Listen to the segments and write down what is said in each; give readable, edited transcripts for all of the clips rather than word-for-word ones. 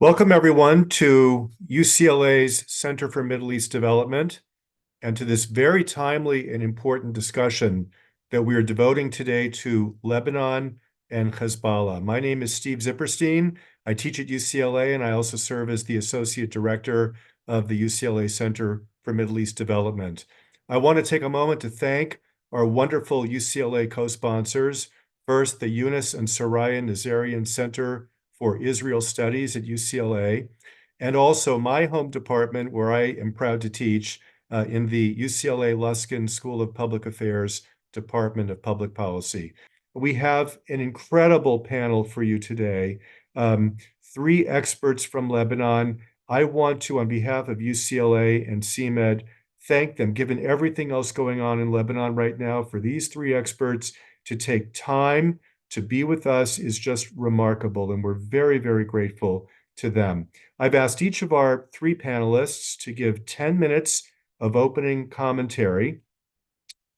Welcome, everyone, to UCLA's Center for Middle East Development and to this very timely and important discussion that we are devoting today to Lebanon and Hezbollah. My name is Steve Zipperstein. I teach at UCLA, and I also serve as the Associate Director of the UCLA Center for Middle East Development. I want to take a moment to thank our wonderful UCLA co-sponsors. First, the Yunus and Soraya Nazarian Center for Israel Studies at UCLA, and also my home department, where I am proud to teach in the UCLA Luskin School of Public Affairs, Department of Public Policy. We have an incredible panel for you today. Three experts from Lebanon. I want to, on behalf of UCLA and CMED, thank them, given everything else going on in Lebanon right now, for these three experts to take time to be with us is just remarkable, and we're very, very grateful to them. I've asked each of our three panelists to give 10 minutes of opening commentary,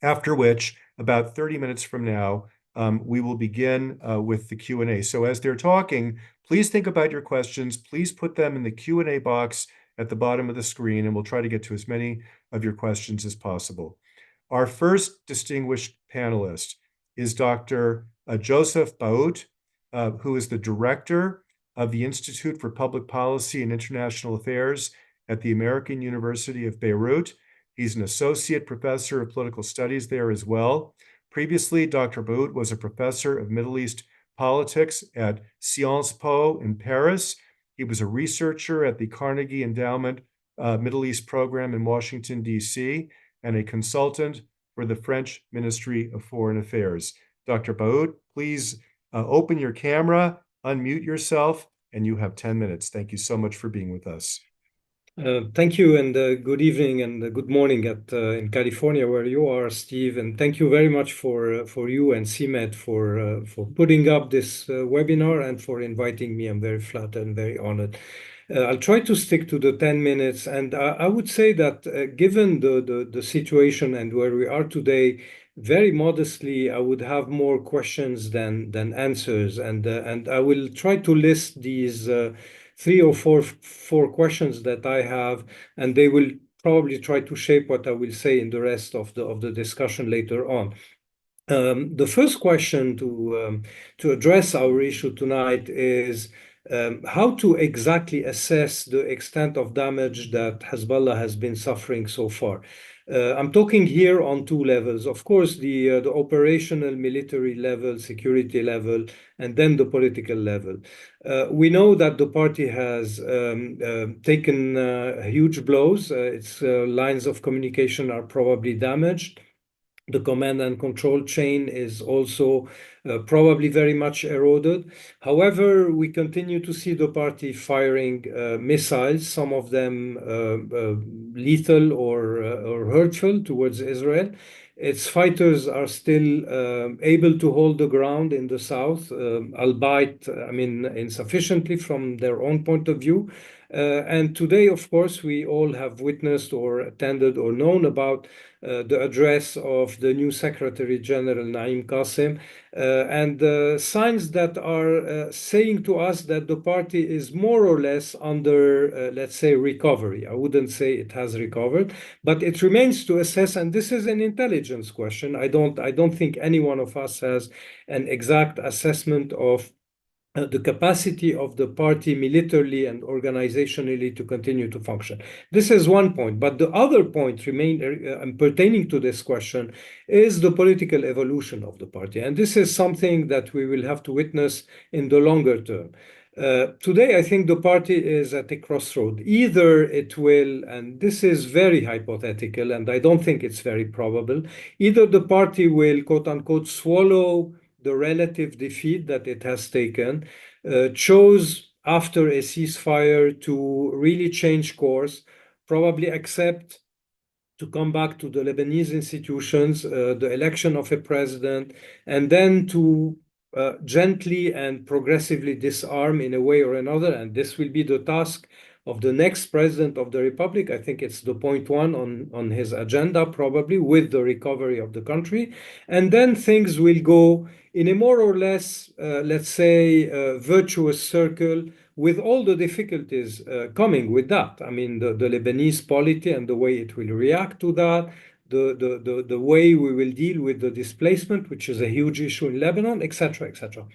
after which, about 30 minutes from now, we will begin with the Q&A. So as they're talking, please think about your questions. Please put them in the Q&A box at the bottom of the screen, and we'll try to get to as many of your questions as possible. Our first distinguished panelist is Dr. Joseph Baout, who is the director of the Institute for Public Policy and International Affairs at the American University of Beirut. He's an associate professor of political studies there as well. Previously, Dr. Baout was a professor of Middle East politics at Sciences Po in Paris. He was a researcher at the Carnegie Endowment Middle East Program in Washington, D.C., and a consultant for the French Ministry of Foreign Affairs. Dr. Baout, please open your camera, unmute yourself, and you have 10 minutes. Thank you so much for being with us. Thank you, and good evening and good morning in California, where you are, Steve. And thank you very much for you and CMED for putting up this webinar and for inviting me. I'm very flattered and very honored. I'll try to stick to the 10 minutes, and I would say that given the situation and where we are today, very modestly, I would have more questions than answers, and I will try to list these three or four questions that I have, and they will probably try to shape what I will say in the rest of the discussion later on. The first question to address our issue tonight is how to exactly assess the extent of damage that Hezbollah has been suffering so far. I'm talking here on two levels. Of course, the operational military level, security level, and then the political level. We know that the party has taken huge blows. Its lines of communication are probably damaged. The command and control chain is also probably very much eroded. However, we continue to see the party firing missiles, some of them lethal or hurtful towards Israel. Its fighters are still able to hold the ground in the south, albeit, insufficiently from their own point of view. And today, of course, we all have witnessed or attended or known about the address of the new Secretary General Naim Qassem, and signs that are saying to us that the party is more or less under, let's say, recovery. I wouldn't say it has recovered, but it remains to assess, and this is an intelligence question. I don't think any one of us has an exact assessment of the capacity of the party militarily and organizationally to continue to function. This is one point, but the other point pertaining to this question is the political evolution of the party. And this is something that we will have to witness in the longer term. Today, I think the party is at a crossroad. Either it will, and this is very hypothetical, and I don't think it's very probable, either the party will, quote unquote, swallow the relative defeat that it has taken, chose after a ceasefire to really change course, probably accept to come back to the Lebanese institutions, the election of a president, and then to gently and progressively disarm in a way or another. And this will be the task of the next president of the Republic. I think it's the point one on his agenda, probably, with the recovery of the country. And then things will go in a more or less, let's say, virtuous circle with all the difficulties coming with that. I mean, the Lebanese polity and the way it will react to that, the way we will deal with the displacement, which is a huge issue in Lebanon, etc., etc.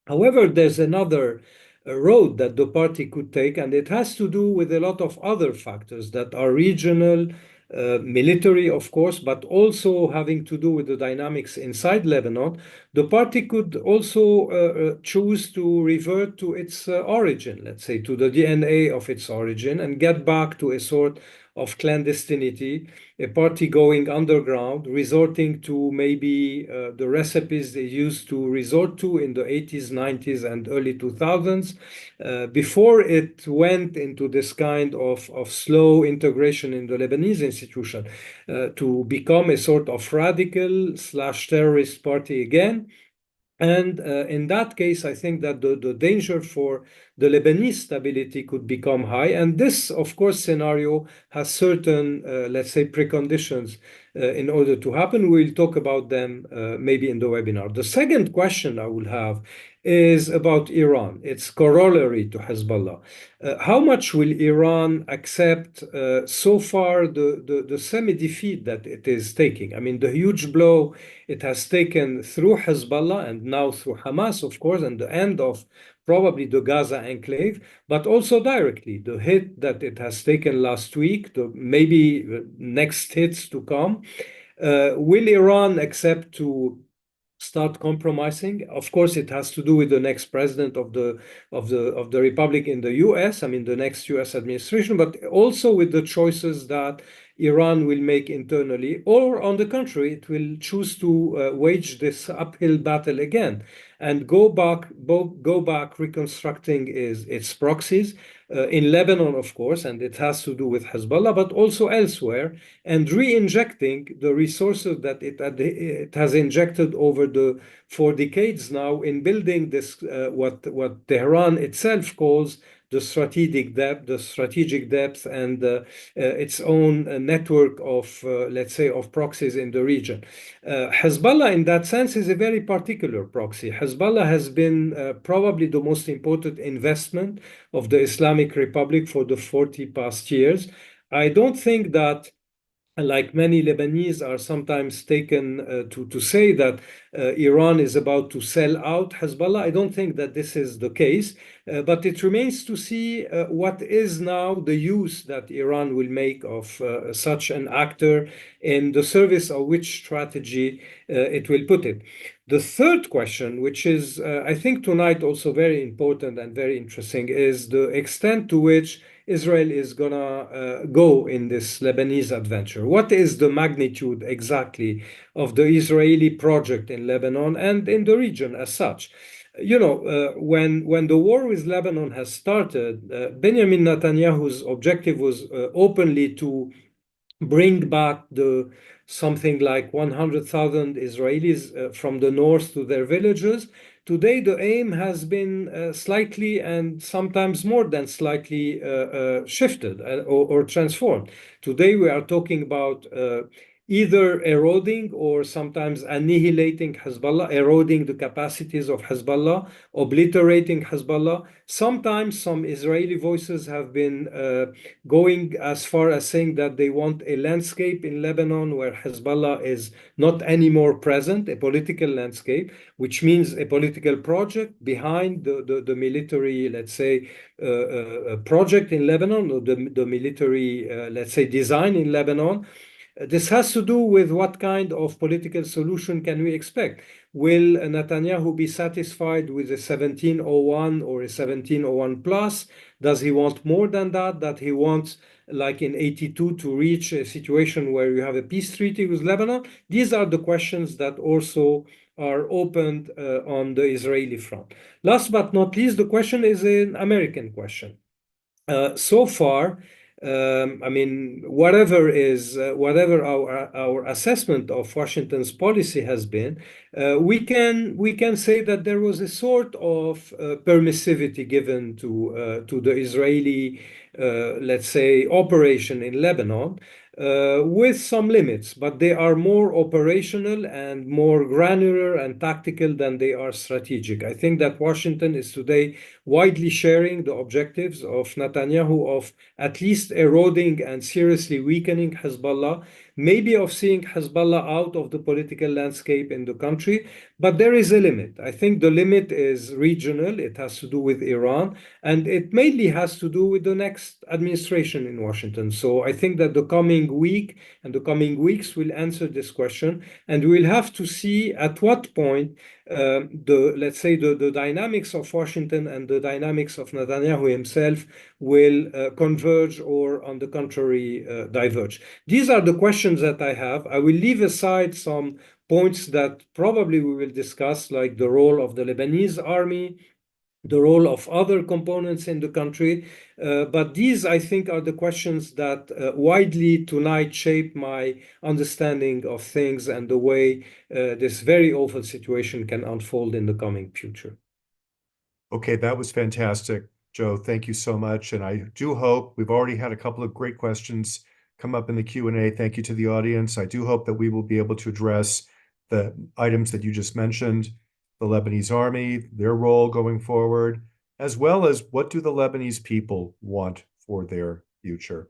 However, there's another road that the party could take, and it has to do with a lot of other factors that are regional, military, of course, but also having to do with the dynamics inside Lebanon. The party could also choose to revert to its origin, let's say, to the DNA of its origin, and get back to a sort of clandestinity, a party going underground, resorting to maybe the recipes they used to resort to in the 80s, 90s, and early 2000s, before it went into this kind of slow integration in the Lebanese institution, to become a sort of radical slash terrorist party again. And in that case, I think that the danger for the Lebanese stability could become high. And this, of course, scenario has certain, let's say, preconditions in order to happen. We'll talk about them maybe in the webinar. The second question I will have is about Iran, its corollary to Hezbollah. How much will Iran accept so far the semi-defeat that it is taking? I mean, the huge blow it has taken through Hezbollah and now through Hamas, of course, and the end of probably the Gaza enclave, but also directly the hit that it has taken last week, the maybe next hits to come. Will Iran accept to start compromising? Of course, it has to do with the next president of the republic in the U.S. I mean, the next U.S. administration, but also with the choices that Iran will make internally, or on the contrary, it will choose to wage this uphill battle again and go back reconstructing its proxies in Lebanon, of course, and it has to do with Hezbollah, but also elsewhere, and re-injecting the resources that it has injected over the 4 decades now in building this what Tehran itself calls the strategic depth, and its own network of, let's say, of proxies in the region. Hezbollah, in that sense, is a very particular proxy. Hezbollah has been probably the most important investment of the Islamic Republic for the 40 past years. I don't think that, like many Lebanese are sometimes taken to say that Iran is about to sell out Hezbollah. I don't think that this is the case, but it remains to see what is now the use that Iran will make of such an actor in the service of which strategy it will put it. The third question, which is, I think tonight also very important and very interesting, is the extent to which Israel is gonna go in this Lebanese adventure. What is the magnitude exactly of the Israeli project in Lebanon and in the region as such? You know, when the war with Lebanon has started, Benjamin Netanyahu's objective was openly to bring back something like 100,000 Israelis from the north to their villages. Today, the aim has been slightly and sometimes more than slightly shifted or transformed. Today, we are talking about either eroding or sometimes annihilating Hezbollah, eroding the capacities of Hezbollah, obliterating Hezbollah. Sometimes some Israeli voices have been going as far as saying that they want a landscape in Lebanon where Hezbollah is not anymore present, a political landscape, which means a political project behind the military, let's say, project in Lebanon, or the military, let's say, design in Lebanon. This has to do with what kind of political solution can we expect. Will Netanyahu be satisfied with a 1701 or a 1701 plus? Does he want more than that? That he wants, like in 82, to reach a situation where you have a peace treaty with Lebanon? These are the questions that also are opened on the Israeli front. Last but not least, the question is an American question. So far, I mean, whatever our assessment of Washington's policy has been, we can say that there was a sort of permissivity given to the Israeli, let's say, operation in Lebanon. with some limits, but they are more operational and more granular and tactical than they are strategic. I think that Washington is today widely sharing the objectives of Netanyahu of at least eroding and seriously weakening Hezbollah, maybe of seeing Hezbollah out of the political landscape in the country. But there is a limit. I think the limit is regional. It has to do with Iran, and it mainly has to do with the next administration in Washington. So I think that the coming week and the coming weeks will answer this question, and we'll have to see at what point let's say the dynamics of Washington and the dynamics of Netanyahu himself will converge or, on the contrary, diverge. These are the questions that I have. I will leave aside some points that probably we will discuss, like the role of the Lebanese army, the role of other components in the country. But these, I think, are the questions that widely tonight shape my understanding of things and the way this very awful situation can unfold in the coming future. Okay, that was fantastic, Joe. Thank you so much. And I do hope we've already had a couple of great questions come up in the Q&A. Thank you to the audience. I do hope that we will be able to address the items that you just mentioned, the Lebanese army, their role going forward, as well as what do the Lebanese people want for their future.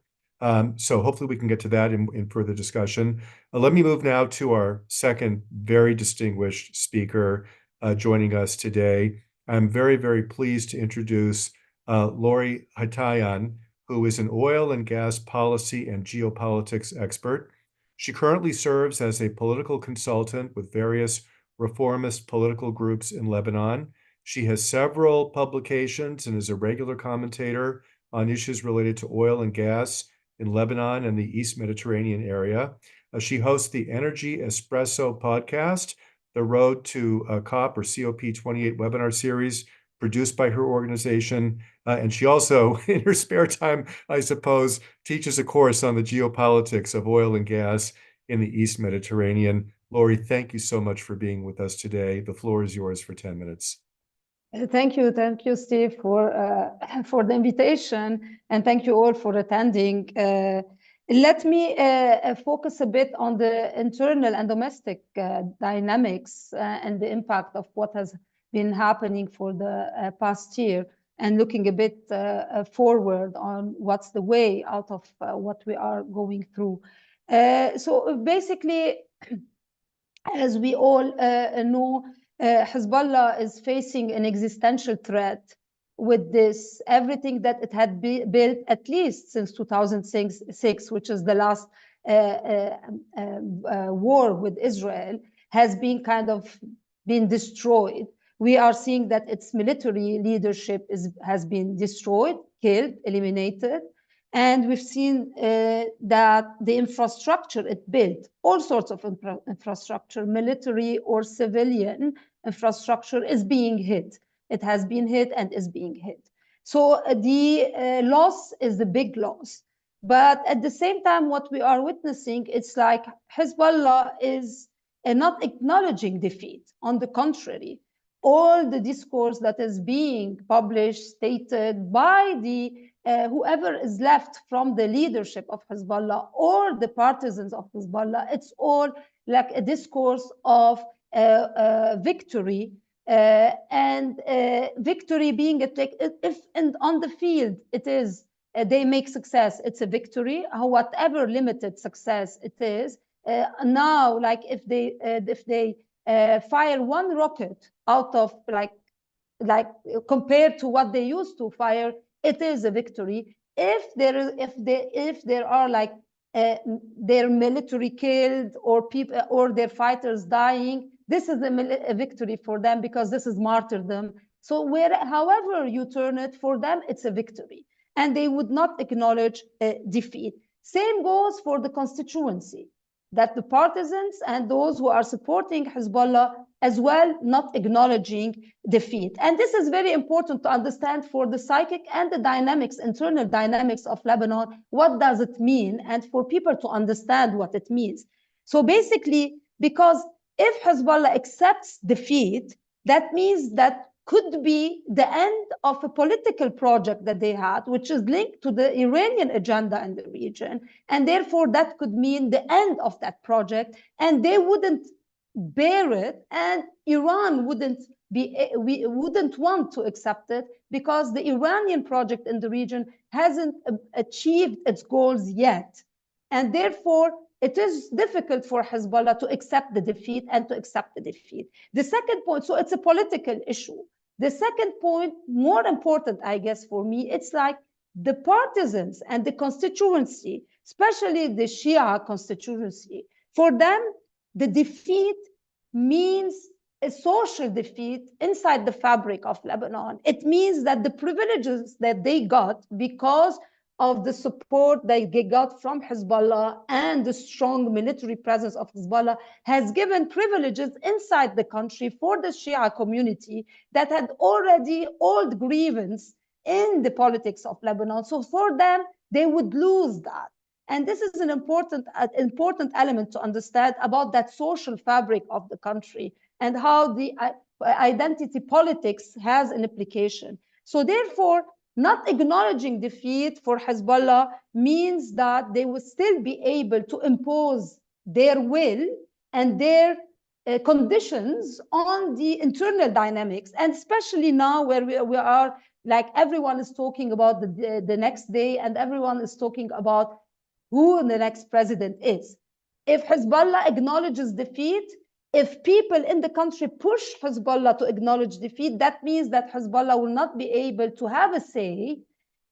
So hopefully we can get to that in further discussion. Let me move now to our second very distinguished speaker joining us today. I'm very, very pleased to introduce Lori Hatayan, who is an oil and gas policy and geopolitics expert. She currently serves as a political consultant with various reformist political groups in Lebanon. She has several publications and is a regular commentator on issues related to oil and gas in Lebanon and the East Mediterranean area. She hosts the Energy Espresso podcast, the Road to COP or COP28 webinar series produced by her organization. And she also, in her spare time, I suppose, teaches a course on the geopolitics of oil and gas in the East Mediterranean. Lori, thank you so much for being with us today. The floor is yours for 10 minutes. Thank you, Steve, for the invitation, and thank you all for attending. Let me focus a bit on the internal and domestic dynamics and the impact of what has been happening for the past year, and looking a bit forward on what's the way out of what we are going through. So basically, as we all know, Hezbollah is facing an existential threat with this. Everything that it had built at least since 2006, which is the last war with Israel, has been destroyed. We are seeing that its military leadership has been destroyed, killed, eliminated. And we've seen that the infrastructure it built, all sorts of infrastructure, military or civilian infrastructure, is being hit. It has been hit and is being hit. So the loss is the big loss. But at the same time, what we are witnessing, it's like Hezbollah is not acknowledging defeat. On the contrary, all the discourse that is being published, stated by the whoever is left from the leadership of Hezbollah or the partisans of Hezbollah, it's all like a discourse of victory, and victory being if and on the field it is they make success, it's a victory. Whatever limited success it is, now, like if they fire one rocket out of like compared to what they used to fire, it is a victory. If there are like their military killed or people or their fighters dying, this is a victory for them, because this is martyrdom. So however you turn it, for them it's a victory, and they would not acknowledge defeat. Same goes for the constituency, that the partisans and those who are supporting Hezbollah as well not acknowledging defeat. And this is very important to understand for the psychic and the dynamics, internal dynamics of Lebanon. What does it mean? And for people to understand what it means. So basically, because if Hezbollah accepts defeat, that means that could be the end of a political project that they had, which is linked to the Iranian agenda in the region. And therefore, that could mean the end of that project, and they wouldn't bear it, and Iran wouldn't want to accept it, because the Iranian project in the region hasn't achieved its goals yet. And therefore, it is difficult for Hezbollah to accept the defeat and to accept the defeat. The second point, so it's a political issue. The second point, more important, I guess, for me, it's like the partisans and the constituency, especially the Shia constituency, for them, the defeat means a social defeat inside the fabric of Lebanon. It means that the privileges that they got because of the support they got from Hezbollah and the strong military presence of Hezbollah has given privileges inside the country for the Shia community that had already old grievance in the politics of Lebanon. So for them, they would lose that. And this is an important element to understand about that social fabric of the country and how the identity politics has an implication. So therefore, not acknowledging defeat for Hezbollah means that they will still be able to impose their will and their conditions on the internal dynamics. And especially now where we are, like everyone is talking about the next day, and everyone is talking about who the next president is. If Hezbollah acknowledges defeat, if people in the country push Hezbollah to acknowledge defeat, that means that Hezbollah will not be able to have a say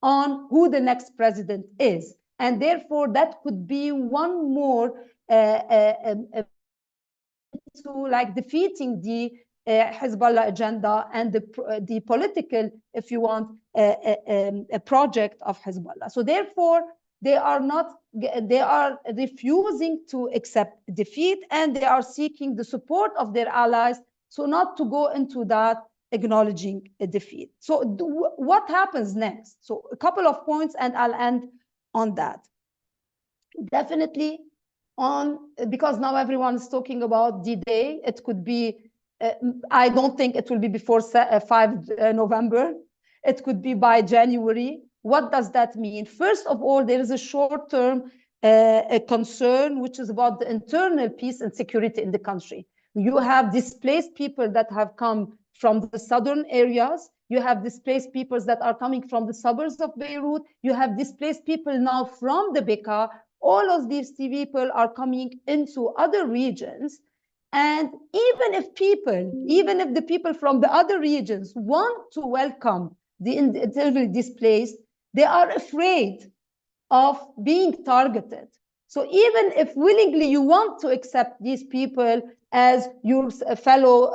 on who the next president is. And therefore, that could be one more to like defeating the Hezbollah agenda and the political, if you want, a project of Hezbollah. So therefore, they are refusing to accept defeat, and they are seeking the support of their allies, so not to go into that acknowledging a defeat. So what happens next? So a couple of points, and I'll end on that. Definitely because now everyone is talking about D-Day, it could be, I don't think it will be before 5 November. It could be by January. What does that mean? First of all, there is a short-term concern, which is about the internal peace and security in the country. You have displaced people that have come from the southern areas. You have displaced people that are coming from the suburbs of Beirut. You have displaced people now from the Bekaa. All of these people are coming into other regions. And even if the people from the other regions want to welcome the internally displaced, they are afraid of being targeted. So even if willingly you want to accept these people as your fellow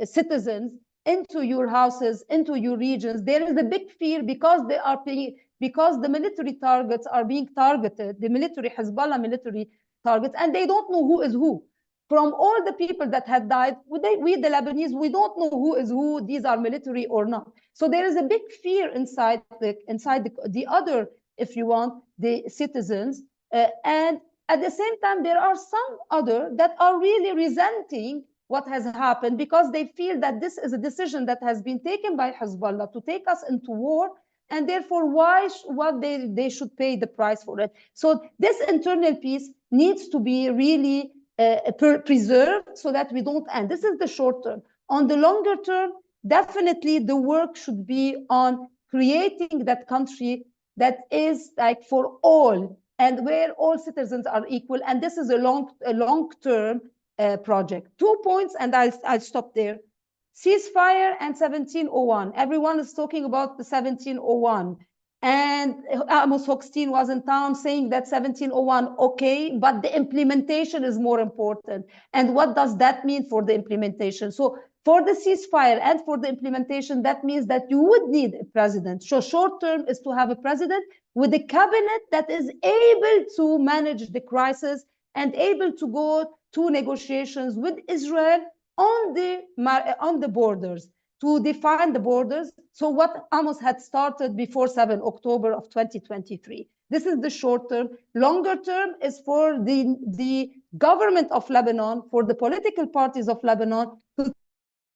citizens into your houses, into your regions, there is a big fear because the military targets are being targeted, the Hezbollah military targets, and they don't know who is who. From all the people that had died, we the Lebanese, we don't know who is who, these are military or not. So there is a big fear inside the other, if you want, the citizens. And at the same time, there are some other that are really resenting what has happened because they feel that this is a decision that has been taken by Hezbollah to take us into war, and therefore they should pay the price for it. So this internal peace needs to be really preserved so that we don't end. This is the short term. On the longer term, definitely the work should be on creating that country that is like for all and where all citizens are equal. And this is a long-term project. 2 points, and I'll stop there. Ceasefire and 1701. Everyone is talking about the 1701. And Amos Hochstein was in town saying that 1701, okay, but the implementation is more important. And what does that mean for the implementation? So for the ceasefire and for the implementation, that means that you would need a president. So short term is to have a president with a cabinet that is able to manage the crisis and able to go to negotiations with Israel on the borders, to define the borders. So what Amos had started before 7 October of 2023. This is the short term. Longer term is for the government of Lebanon, for the political parties of Lebanon to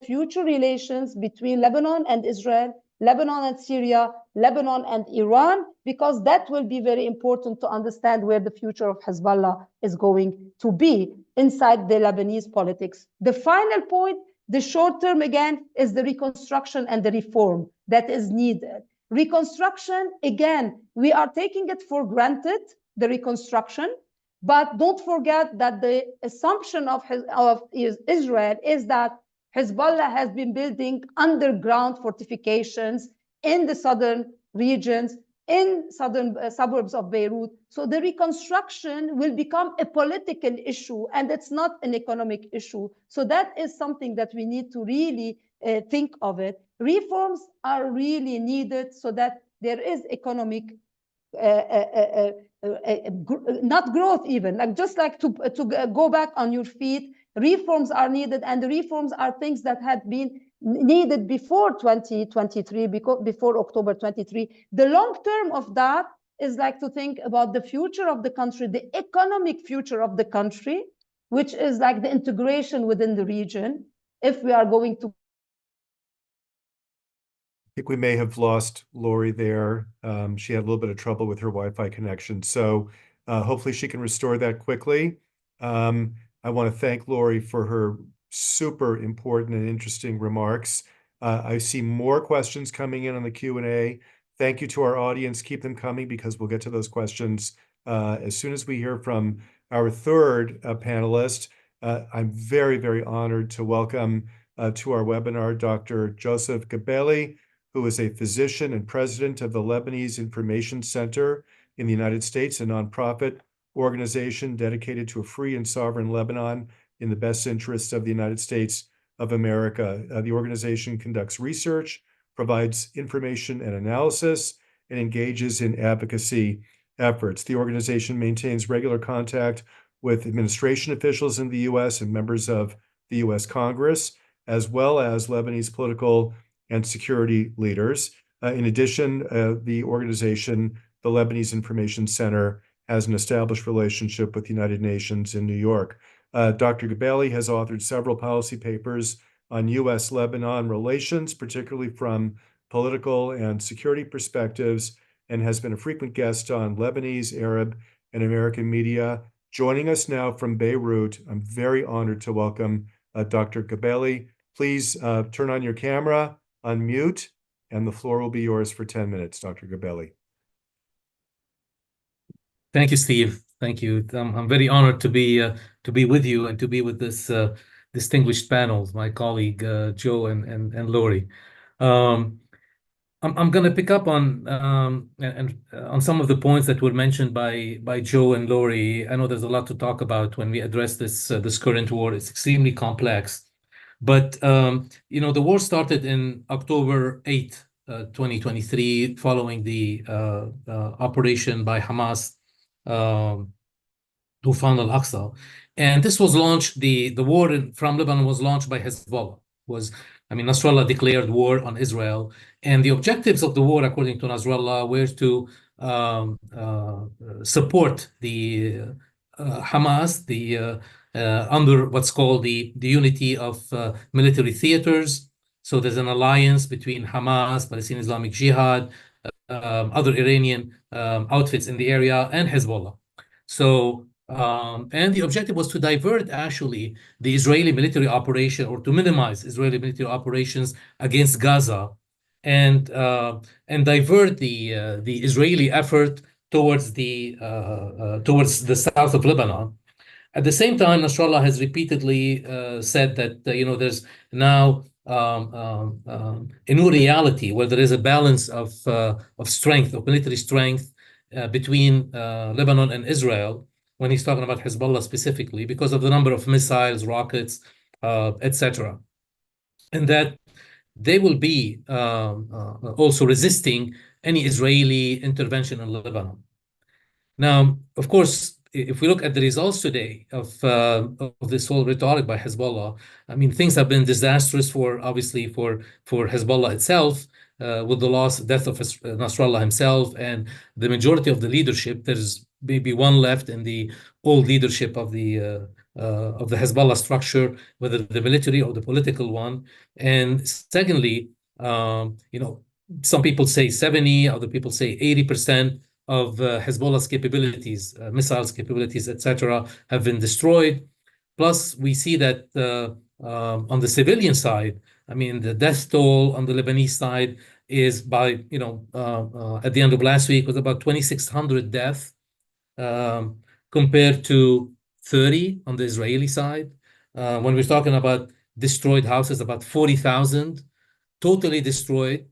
future relations between Lebanon and Israel, Lebanon and Syria, Lebanon and Iran, because that will be very important to understand where the future of Hezbollah is going to be inside the Lebanese politics. The final point, the short term again, is the reconstruction and the reform that is needed. Reconstruction, again, we are taking it for granted, the reconstruction, but don't forget that the assumption of Israel is that Hezbollah has been building underground fortifications in the southern regions, in southern suburbs of Beirut. So the reconstruction will become a political issue, and it's not an economic issue. So that is something that we need to really think of it. Reforms are really needed so that there is economic not growth even, like just like to go back on your feet. Reforms are needed, and the reforms are things that had been needed before 2023, before October 23. The long term of that is like to think about the future of the country, the economic future of the country, which is like the integration within the region. If we are going to, I think we may have lost Lori there. She had a little bit of trouble with her Wi-Fi connection, so hopefully she can restore that quickly. I want to thank Lori for her super important and interesting remarks. I see more questions coming in on the Q&A. Thank you to our audience. Keep them coming because we'll get to those questions as soon as we hear from our third panelist. I'm very, very honored to welcome to our webinar Dr. Joseph Gabelli, who is a physician and president of the Lebanese Information Center in the United States, a nonprofit organization dedicated to a free and sovereign Lebanon in the best interests of the United States of America. The organization conducts research, provides information and analysis, and engages in advocacy efforts. The organization maintains regular contact with administration officials in the U.S. and members of the U.S. Congress, as well as Lebanese political and security leaders. In addition, the organization, the Lebanese Information Center, has an established relationship with the United Nations in New York. Dr. Gabelli has authored several policy papers on U.S.-Lebanon relations, particularly from political and security perspectives, and has been a frequent guest on Lebanese, Arab, and American media. Joining us now from Beirut, I'm very honored to welcome Dr. Gabelli. Please turn on your camera, unmute, and the floor will be yours for 10 minutes, Dr. Gabelli. Thank you, Steve. Thank you. I'm very honored to be with you and to be with this distinguished panel, my colleague Joe and Lori. I'm going to pick up on on some of the points that were mentioned by Joe and Lori. I know there's a lot to talk about when we address this current war. It's extremely complex. But, the war started in October 8, 2023, following the operation by Hamas, Tufan al-Aqsa. And this was launched, the war from Lebanon was launched by Hezbollah. Nasrallah declared war on Israel. And the objectives of the war, according to Nasrallah, were to support the Hamas, under what's called the unity of military theaters. So there's an alliance between Hamas, Palestinian Islamic Jihad, other Iranian outfits in the area, and Hezbollah. So, and the objective was to divert actually the Israeli military operation, or to minimize Israeli military operations against Gaza, and divert the Israeli effort towards the south of Lebanon. At the same time, Nasrallah has repeatedly said that there's now a new reality where there is a balance of strength, of military strength between Lebanon and Israel, when he's talking about Hezbollah specifically, because of the number of missiles, rockets, etc. And that they will be also resisting any Israeli intervention in Lebanon. Now, of course, if we look at the results today of this whole rhetoric by Hezbollah, things have been disastrous obviously for Hezbollah itself, with the death of Nasrallah himself and the majority of the leadership. There's maybe one left in the old leadership of the of the Hezbollah structure, whether the military or the political one. And secondly, some people say 70, other people say 80% of Hezbollah's capabilities, missiles capabilities, etc., have been destroyed. Plus, we see that on the civilian side, I mean, the death toll on the Lebanese side is by, at the end of last week was about 2,600 deaths compared to 30 on the Israeli side. When we're talking about destroyed houses, about 40,000 totally destroyed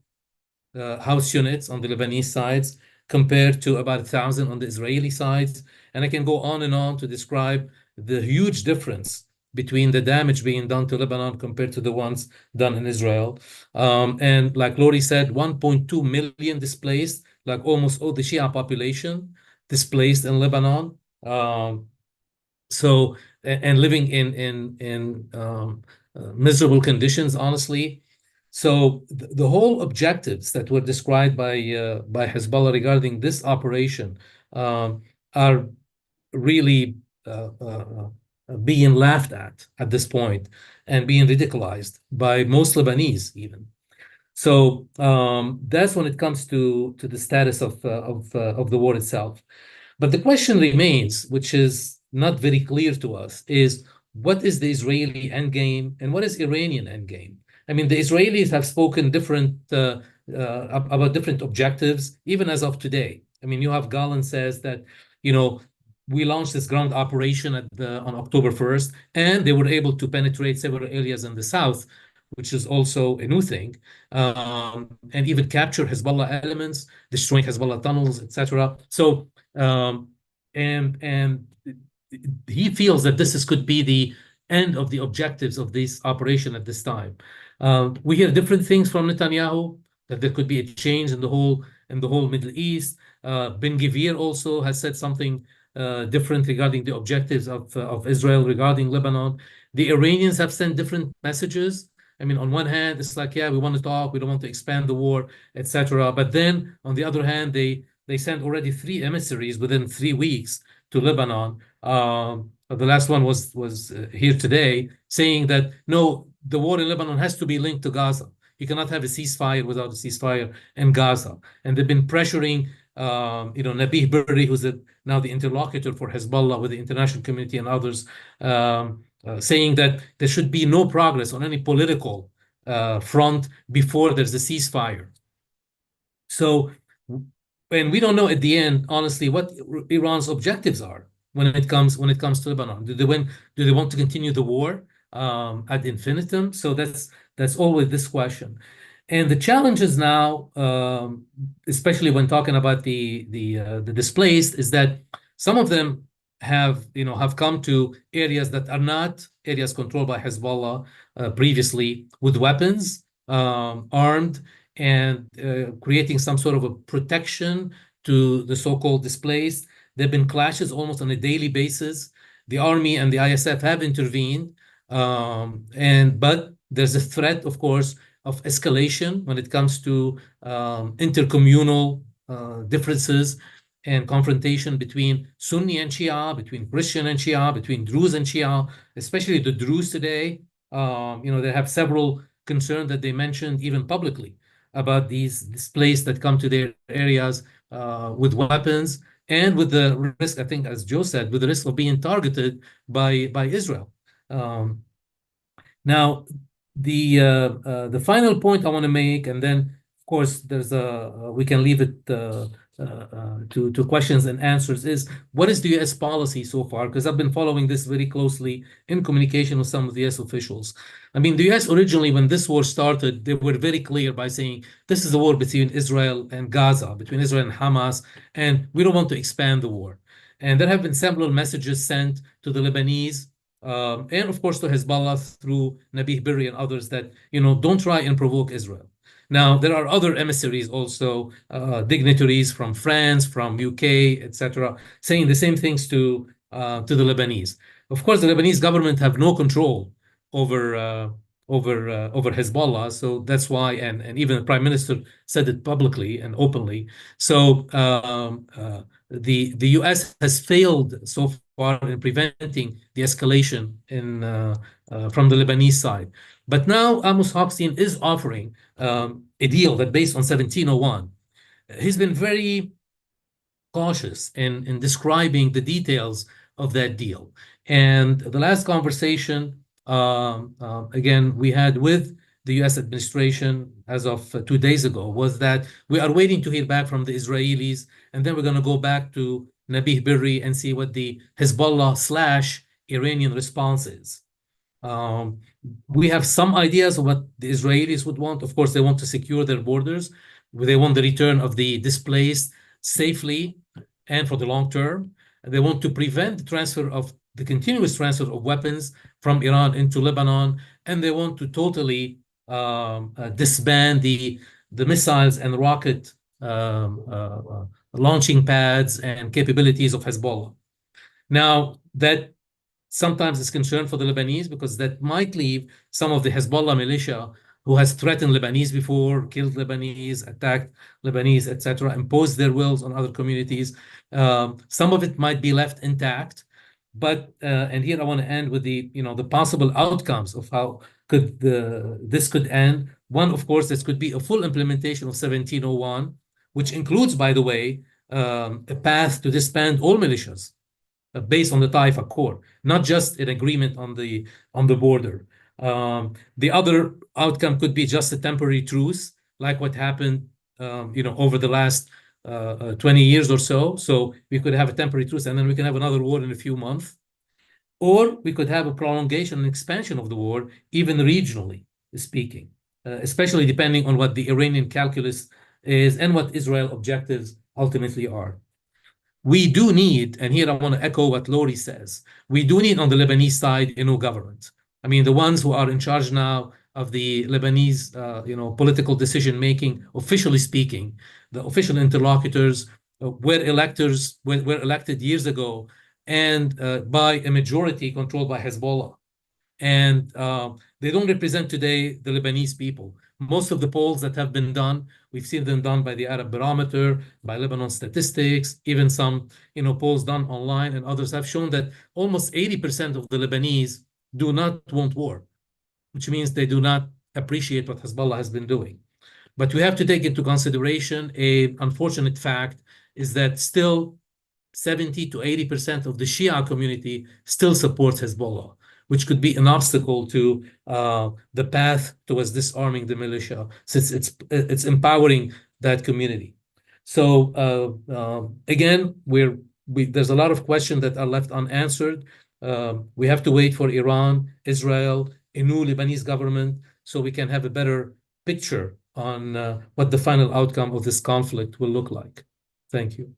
house units on the Lebanese sides compared to about 1,000 on the Israeli sides. And I can go on and on to describe the huge difference between the damage being done to Lebanon compared to the ones done in Israel. And like Lori said, 1.2 million displaced, like almost all the Shia population displaced in Lebanon. And living in miserable conditions, honestly. So the whole objectives that were described by Hezbollah regarding this operation are really being laughed at this point and being ridiculized by most Lebanese even. So that's when it comes to the status of the war itself. But the question remains, which is not very clear to us, is what is the Israeli endgame and what is Iranian endgame? I mean, the Israelis have spoken about different objectives, even as of today. I mean, Yoav Gallant says that, we launched this ground operation on October 1st, and they were able to penetrate several areas in the south, which is also a new thing, and even capture Hezbollah elements, destroying Hezbollah tunnels, etc. So, and he feels that this could be the end of the objectives of this operation at this time. We hear different things from Netanyahu, that there could be a change in the whole Middle East. Ben-Gvir also has said something different regarding the objectives of Israel regarding Lebanon. The Iranians have sent different messages. I mean, on one hand, it's like, yeah, we want to talk, we don't want to expand the war, etc. But then, on the other hand, they sent already 3 emissaries within 3 weeks to Lebanon. The last one was here today, saying that no, the war in Lebanon has to be linked to Gaza. You cannot have a ceasefire without a ceasefire in Gaza. And they've been pressuring, Nabih Berri, who's now the interlocutor for Hezbollah with the international community and others, saying that there should be no progress on any political front before there's a ceasefire. So, and we don't know at the end, honestly, what Iran's objectives are when it comes to Lebanon. Do they want to continue the war ad infinitum? So that's always this question. And the challenges now, especially when talking about the displaced, is that some of them have come to areas that are not areas controlled by Hezbollah previously, with weapons, armed, and creating some sort of a protection to the so-called displaced. There have been clashes almost on a daily basis. The army and the ISF have intervened, but there's a threat, of course, of escalation when it comes to intercommunal differences and confrontation between Sunni and Shia, between Christian and Shia, between Druze and Shia, especially the Druze today. They have several concerns that they mentioned even publicly about these displaced that come to their areas with weapons and with the risk, I think, as Joe said, with the risk of being targeted by Israel. Now, the final point I want to make, and then of course there's we can leave it to questions and answers, is what is the U.S. policy so far? Because I've been following this very closely in communication with some of the U.S. officials. I mean, the U.S. originally, when this war started, they were very clear by saying this is a war between Israel and Gaza, between Israel and Hamas, and we don't want to expand the war. And there have been several messages sent to the Lebanese and of course to Hezbollah through Nabih Berri and others that, don't try and provoke Israel. Now, there are other emissaries also, dignitaries from France, from UK, etc., saying the same things to the Lebanese. Of course, the Lebanese government have no control over Hezbollah, so that's why, and even the Prime Minister said it publicly and openly. So the U.S. has failed so part in preventing the escalation from the Lebanese side. But now Amos Hochstein is offering a deal that based on 1701. He's been very cautious in describing the details of that deal. And the last conversation, again, we had with the U.S. administration as of 2 days ago was that we are waiting to hear back from the Israelis, and then we're going to go back to Nabih Berri and see what the Hezbollah/Iranian response is. We have some ideas of what the Israelis would want. Of course, they want to secure their borders. They want the return of the displaced safely and for the long term. They want to prevent the continuous transfer of weapons from Iran into Lebanon, and they want to totally disband the missiles and rocket launching pads and capabilities of Hezbollah. Now, that sometimes is concern for the Lebanese because that might leave some of the Hezbollah militia who has threatened Lebanese before, killed Lebanese, attacked Lebanese, etc., imposed their wills on other communities. Some of it might be left intact, but and here I want to end with the possible outcomes of how this could end. One, of course, this could be a full implementation of 1701, which includes, by the way, a path to disband all militias based on the Taif Accord, not just an agreement on the border. The other outcome could be just a temporary truce, like what happened, over the last 20 years or so. So we could have a temporary truce, and then we can have another war in a few months, or we could have a prolongation and expansion of the war, even regionally speaking, especially depending on what the Iranian calculus is and what Israel's objectives ultimately are. We do need, and here I want to echo what Lori says, we do need on the Lebanese side a new government. I mean, the ones who are in charge now of the Lebanese, political decision-making, officially speaking, the official interlocutors were elected years ago and by a majority controlled by Hezbollah. And they don't represent today the Lebanese people. Most of the polls that have been done, we've seen them done by the Arab Barometer, by Lebanon Statistics, even some polls done online and others have shown that almost 80% of the Lebanese do not want war, which means they do not appreciate what Hezbollah has been doing. But we have to take into consideration an unfortunate fact is that still 70 to 80% of the Shia community still supports Hezbollah, which could be an obstacle to the path towards disarming the militia, since it's empowering that community. So again, there's a lot of questions that are left unanswered. We have to wait for Iran, Israel, a new Lebanese government, so we can have a better picture on what the final outcome of this conflict will look like. Thank you.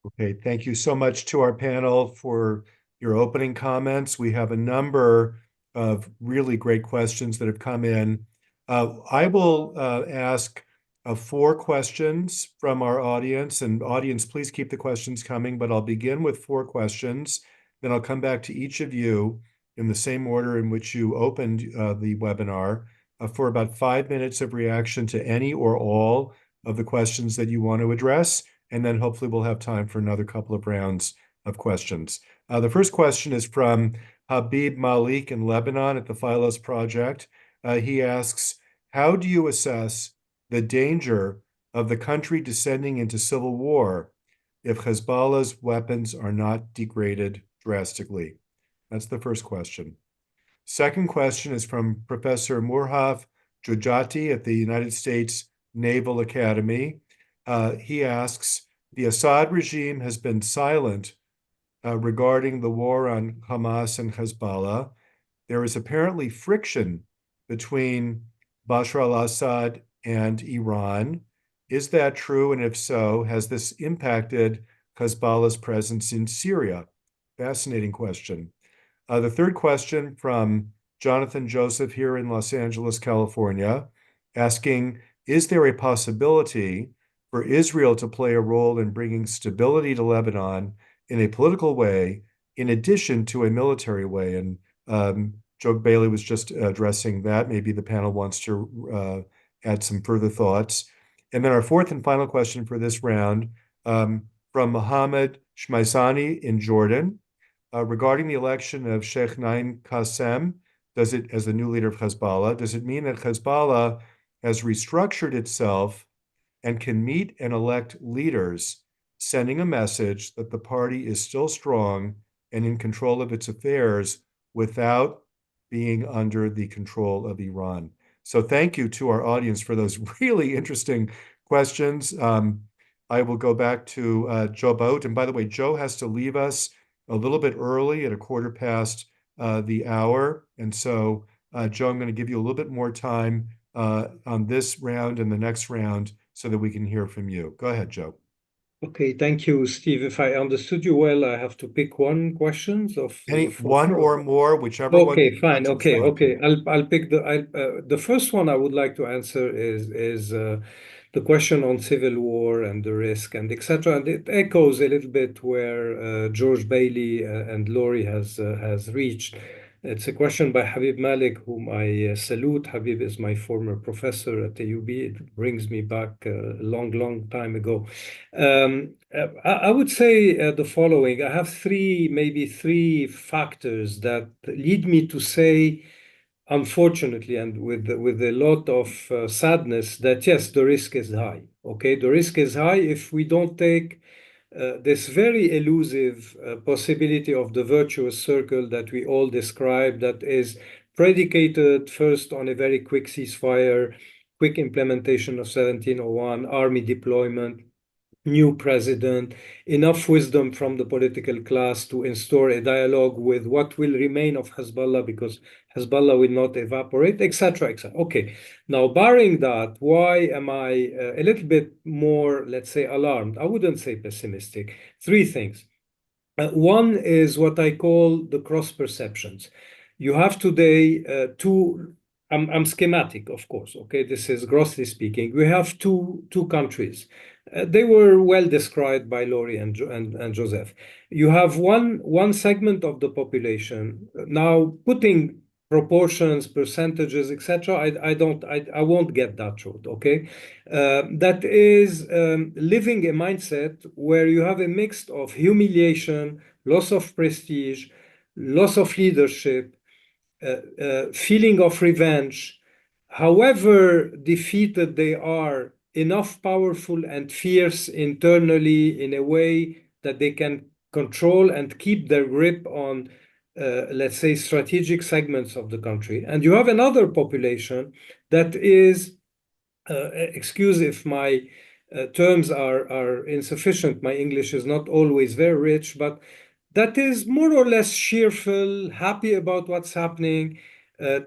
Okay, thank you so much to our panel for your opening comments. We have a number of really great questions that have come in. I will ask 4 questions from our audience, and audience, please keep the questions coming, but I'll begin with 4 questions. Then I'll come back to each of you in the same order in which you opened the webinar for about 5 minutes of reaction to any or all of the questions that you want to address. And then hopefully we'll have time for another couple of rounds of questions. The first question is from Habib Malik in Lebanon at the Philos Project. He asks, how do you assess the danger of the country descending into civil war if Hezbollah's weapons are not degraded drastically? That's the first question. Second question is from Professor Murhaf Jujati at the United States Naval Academy. He asks, the Assad regime has been silent regarding the war on Hamas and Hezbollah. There is apparently friction between Bashar al-Assad and Iran. Is that true? And if so, has this impacted Hezbollah's presence in Syria? Fascinating question. The third question from Jonathan Joseph here in Los Angeles, California, asking, is there a possibility for Israel to play a role in bringing stability to Lebanon in a political way, in addition to a military way? And Joe Bailey was just addressing that. Maybe the panel wants to add some further thoughts. And then our fourth and final question for this round from Mohammed Shmaisani in Jordan. regarding the election of Sheikh Naim Qassem, does it, as the new leader of Hezbollah, does it mean that Hezbollah has restructured itself and can meet and elect leaders, sending a message that the party is still strong and in control of its affairs without being under the control of Iran? So thank you to our audience for those really interesting questions. I will go back to Joe Boat. And by the way, Joe has to leave us a little bit early at 1:15 the hour. And so, Joe, I'm going to give you a little bit more time on this round and the next round so that we can hear from you. Go ahead, Joe. Okay, thank you, Steve. If I understood you well, I have to pick one question of One or more, whichever one. Okay, fine. That's Okay, fine. okay. I'll pick the first one I would like to answer is the question on civil war and the risk and etc. And it echoes a little bit where George Bailey and Laurie has reached. It's a question by Habib Malik, whom I salute. Habib is my former professor at AUB. It brings me back a long, long time ago. I would say the following. I have maybe three factors that lead me to say, unfortunately, and with a lot of sadness, that yes, the risk is high. Okay, the risk is high if we don't take this very elusive possibility of the virtuous circle that we all describe, that is predicated first on a very quick ceasefire, quick implementation of 1701, army deployment, new president, enough wisdom from the political class to instaure a dialogue with what will remain of Hezbollah, because Hezbollah will not evaporate, etc., etc. Okay, now barring that, why am I a little bit more, let's say, alarmed? I wouldn't say pessimistic. Three things. One is what I call the cross perceptions. You have today two. I'm schematic, of course. Okay, this is grossly speaking. We have two countries. They were well described by Laurie and Joseph. You have one segment of the population now, putting proportions, percentages, etc. I won't get that route. Okay, that is living a mindset where you have a mix of humiliation, loss of prestige, loss of leadership, feeling of revenge. However defeated they are, enough powerful and fierce internally in a way that they can control and keep their grip on, let's say, strategic segments of the country. And you have another population that is, excuse if my terms are insufficient, my English is not always very rich, but that is more or less cheerful, happy about what's happening,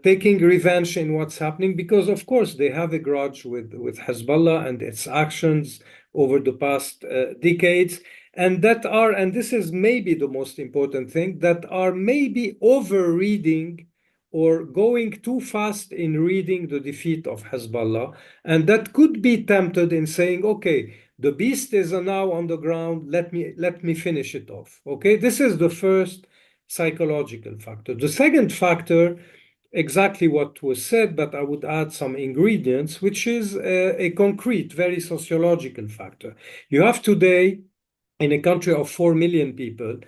taking revenge in what's happening, because of course they have a grudge with Hezbollah and its actions over the past decades, and this is maybe the most important thing, that are maybe over-reading or going too fast in reading the defeat of Hezbollah, and that could be tempted in saying, okay, the beast is now on the ground, let me finish it off. Okay, this is the first psychological factor. The second factor, exactly what was said, but I would add some ingredients, which is a concrete, very sociological factor. You have today, in a country of 4 million people,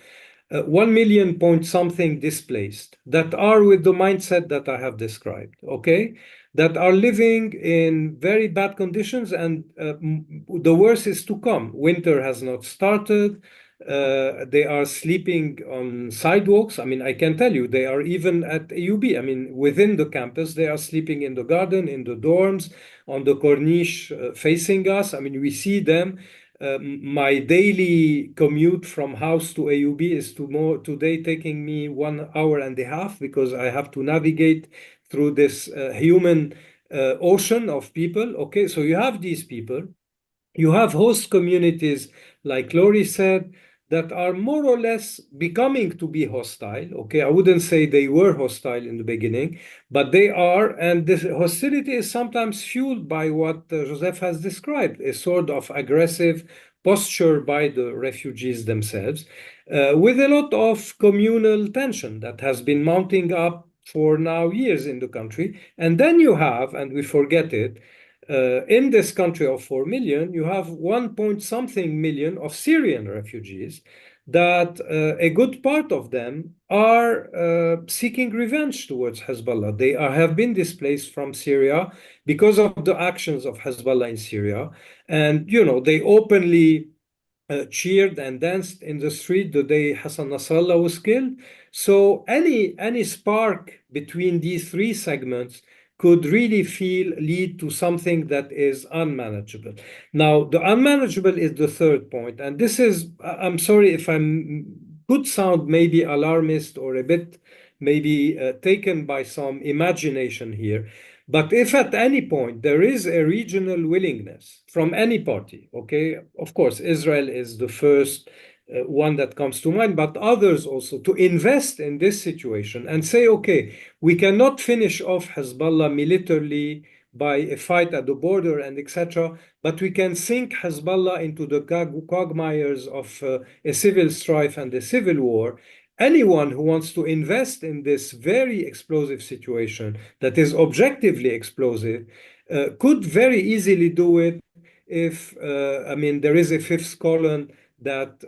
1 million point something displaced that are with the mindset that I have described, okay? That are living in very bad conditions, and the worst is to come. Winter has not started. They are sleeping on sidewalks. I mean, I can tell you, they are even at AUB. I mean, within the campus, they are sleeping in the garden, in the dorms, on the corniche facing us. I mean, we see them. My daily commute from house to AUB is today taking me 1 hour and a half, because I have to navigate through this human ocean of people. Okay, so you have these people. You have host communities, like Laurie said, that are more or less becoming to be hostile. Okay, I wouldn't say they were hostile in the beginning, but they are, and this hostility is sometimes fueled by what Joseph has described, a sort of aggressive posture by the refugees themselves, with a lot of communal tension that has been mounting up for now years in the country. And then you have, and we forget it, in this country of 4 million, you have 1 point something million of Syrian refugees that a good part of them are seeking revenge towards Hezbollah. They have been displaced from Syria because of the actions of Hezbollah in Syria. And, you know, they openly cheered and danced in the street the day Hassan Nasrallah was killed. So any spark between these three segments could really lead to something that is unmanageable. Now, the unmanageable is the third point, and this is, I'm sorry if could sound maybe alarmist or a bit maybe taken by some imagination here. But if at any point there is a regional willingness from any party, okay, of course, Israel is the first one that comes to mind, but others also, to invest in this situation and say, okay, we cannot finish off Hezbollah militarily by a fight at the border and etc., but we can sink Hezbollah into the quagmires of a civil strife and a civil war. Anyone who wants to invest in this very explosive situation that is objectively explosive could very easily do it if, I mean, there is a fifth column that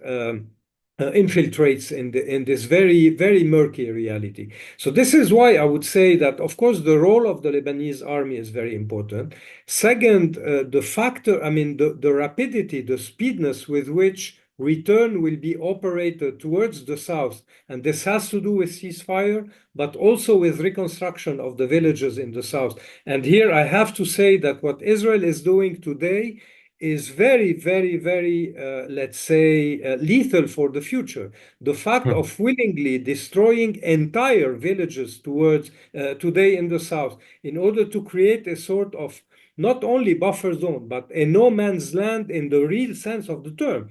infiltrates in this very, very murky reality. So this is why I would say that, of course, the role of the Lebanese army is very important. Second, the factor, I mean, the rapidity, the speediness with which return will be operated towards the south. And this has to do with ceasefire, but also with reconstruction of the villages in the south. And here I have to say that what Israel is doing today is very, very, very, let's say, lethal for the future. The fact of willingly destroying entire villages towards today in the south in order to create a sort of not only buffer zone, but a no man's land in the real sense of the term,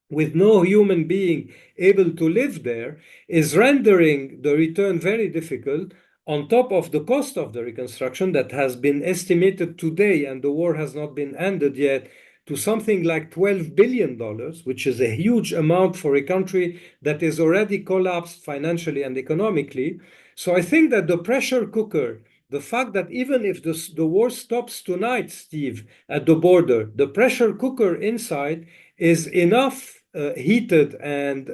with no human being able to live there, is rendering the return very difficult, on top of the cost of the reconstruction that has been estimated today, and the war has not been ended yet, to something like $12 billion, which is a huge amount for a country that is already collapsed financially and economically. So I think that the pressure cooker, the fact that even if the war stops tonight, Steve, at the border, the pressure cooker inside is enough heated and,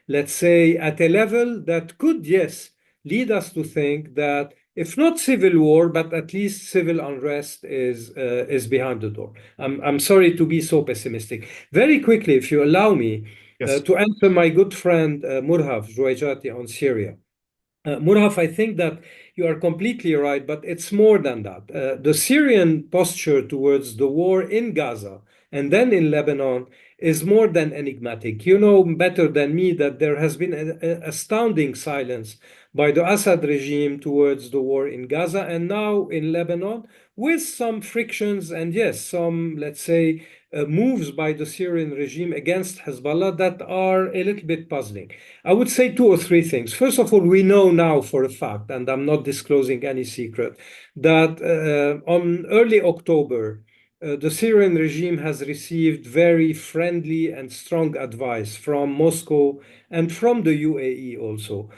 let's say, at a level that could, yes, lead us to think that if not civil war, but at least civil unrest is behind the door. I'm sorry to be so pessimistic. Very quickly, if you allow me, Yes. to answer my good friend Murhaf Jouaijati on Syria. Murhaf, I think that you are completely right, but it's more than that. The Syrian posture towards the war in Gaza and then in Lebanon is more than enigmatic. You know better than me that there has been an astounding silence by the Assad regime towards the war in Gaza and now in Lebanon, with some frictions and, yes, some, let's say, moves by the Syrian regime against Hezbollah that are a little bit puzzling. I would say two or three things. First of all, we know now for a fact, and I'm not disclosing any secret, that on early October, the Syrian regime has received very friendly and strong advice from Moscow and from the UAE also,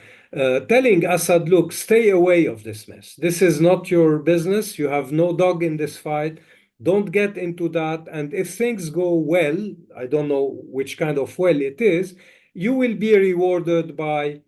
telling Assad, look, stay away of this mess. This is not your business. You have no dog in this fight. Don't get into that. And if things go well, I don't know which kind of well it is, you will be rewarded by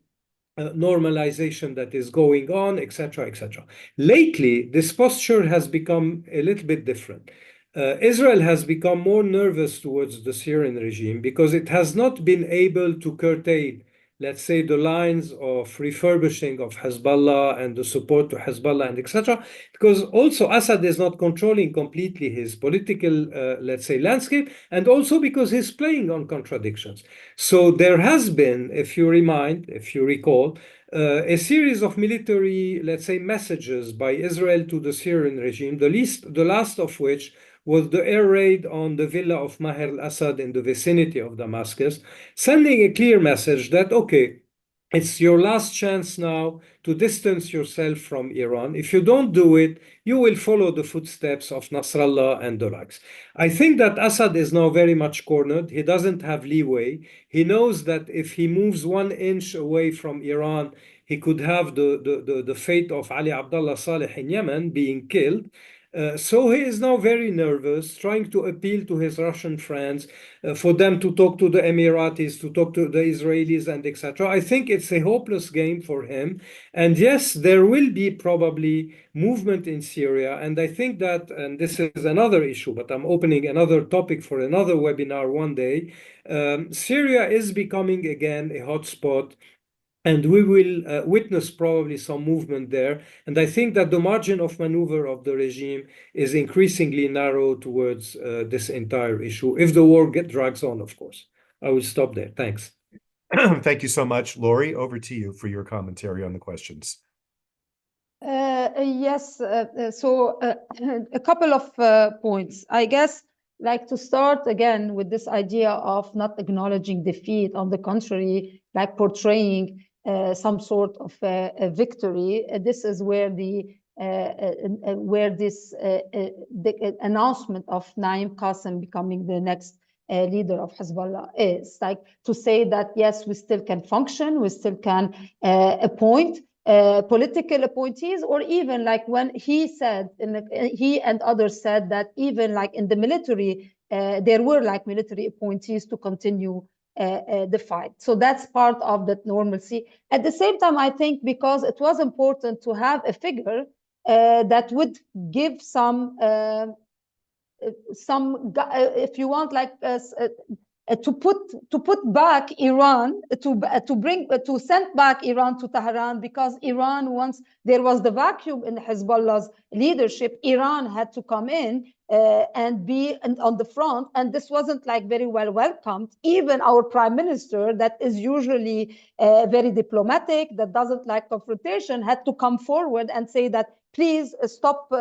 normalization that is going on, etc., etc. Lately, this posture has become a little bit different. Israel has become more nervous towards the Syrian regime because it has not been able to curtail, let's say, the lines of refurbishing of Hezbollah and the support to Hezbollah and etc. Because also Assad is not controlling completely his political, let's say, landscape, and also because he's playing on contradictions. So there has been, if you recall, a series of military, let's say, messages by Israel to the Syrian regime, the last of which was the air raid on the villa of Maher al-Assad in the vicinity of Damascus, sending a clear message that, okay, it's your last chance now to distance yourself from Iran. If you don't do it, you will follow the footsteps of Nasrallah and the likes. I think that Assad is now very much cornered. He doesn't have leeway. He knows that if he moves 1 inch away from Iran, he could have the fate of Ali Abdullah Saleh in Yemen being killed. So he is now very nervous, trying to appeal to his Russian friends for them to talk to the Emiratis, to talk to the Israelis, and etc. I think it's a hopeless game for him. And yes, there will be probably movement in Syria. And I think that, and this is another issue, but I'm opening another topic for another webinar one day. Syria is becoming again a hotspot. And we will witness probably some movement there. And I think that the margin of maneuver of the regime is increasingly narrow towards this entire issue, if the war drags on, of course. I will stop there. Thanks. Thank you so much. Lori, over to you for your commentary on the questions. Yes, so a couple of points. I guess, like to start again with this idea of not acknowledging defeat, on the contrary, like portraying some sort of a victory. This is where the announcement of Naim Qassem becoming the next leader of Hezbollah is, like to say that yes, we still can function, we still can appoint political appointees, or even like when he said, he and others said that even like in the military, there were like military appointees to continue the fight. So that's part of that normalcy. At the same time, I think because it was important to have a figure that would give some, if you want, like to put back Iran, to send back Iran to Tehran, because Iran, once there was the vacuum in Hezbollah's leadership, Iran had to come in and be on the front, and this wasn't like very well welcomed. Even our prime minister, that is usually very diplomatic, that doesn't like confrontation, had to come forward and say that please stop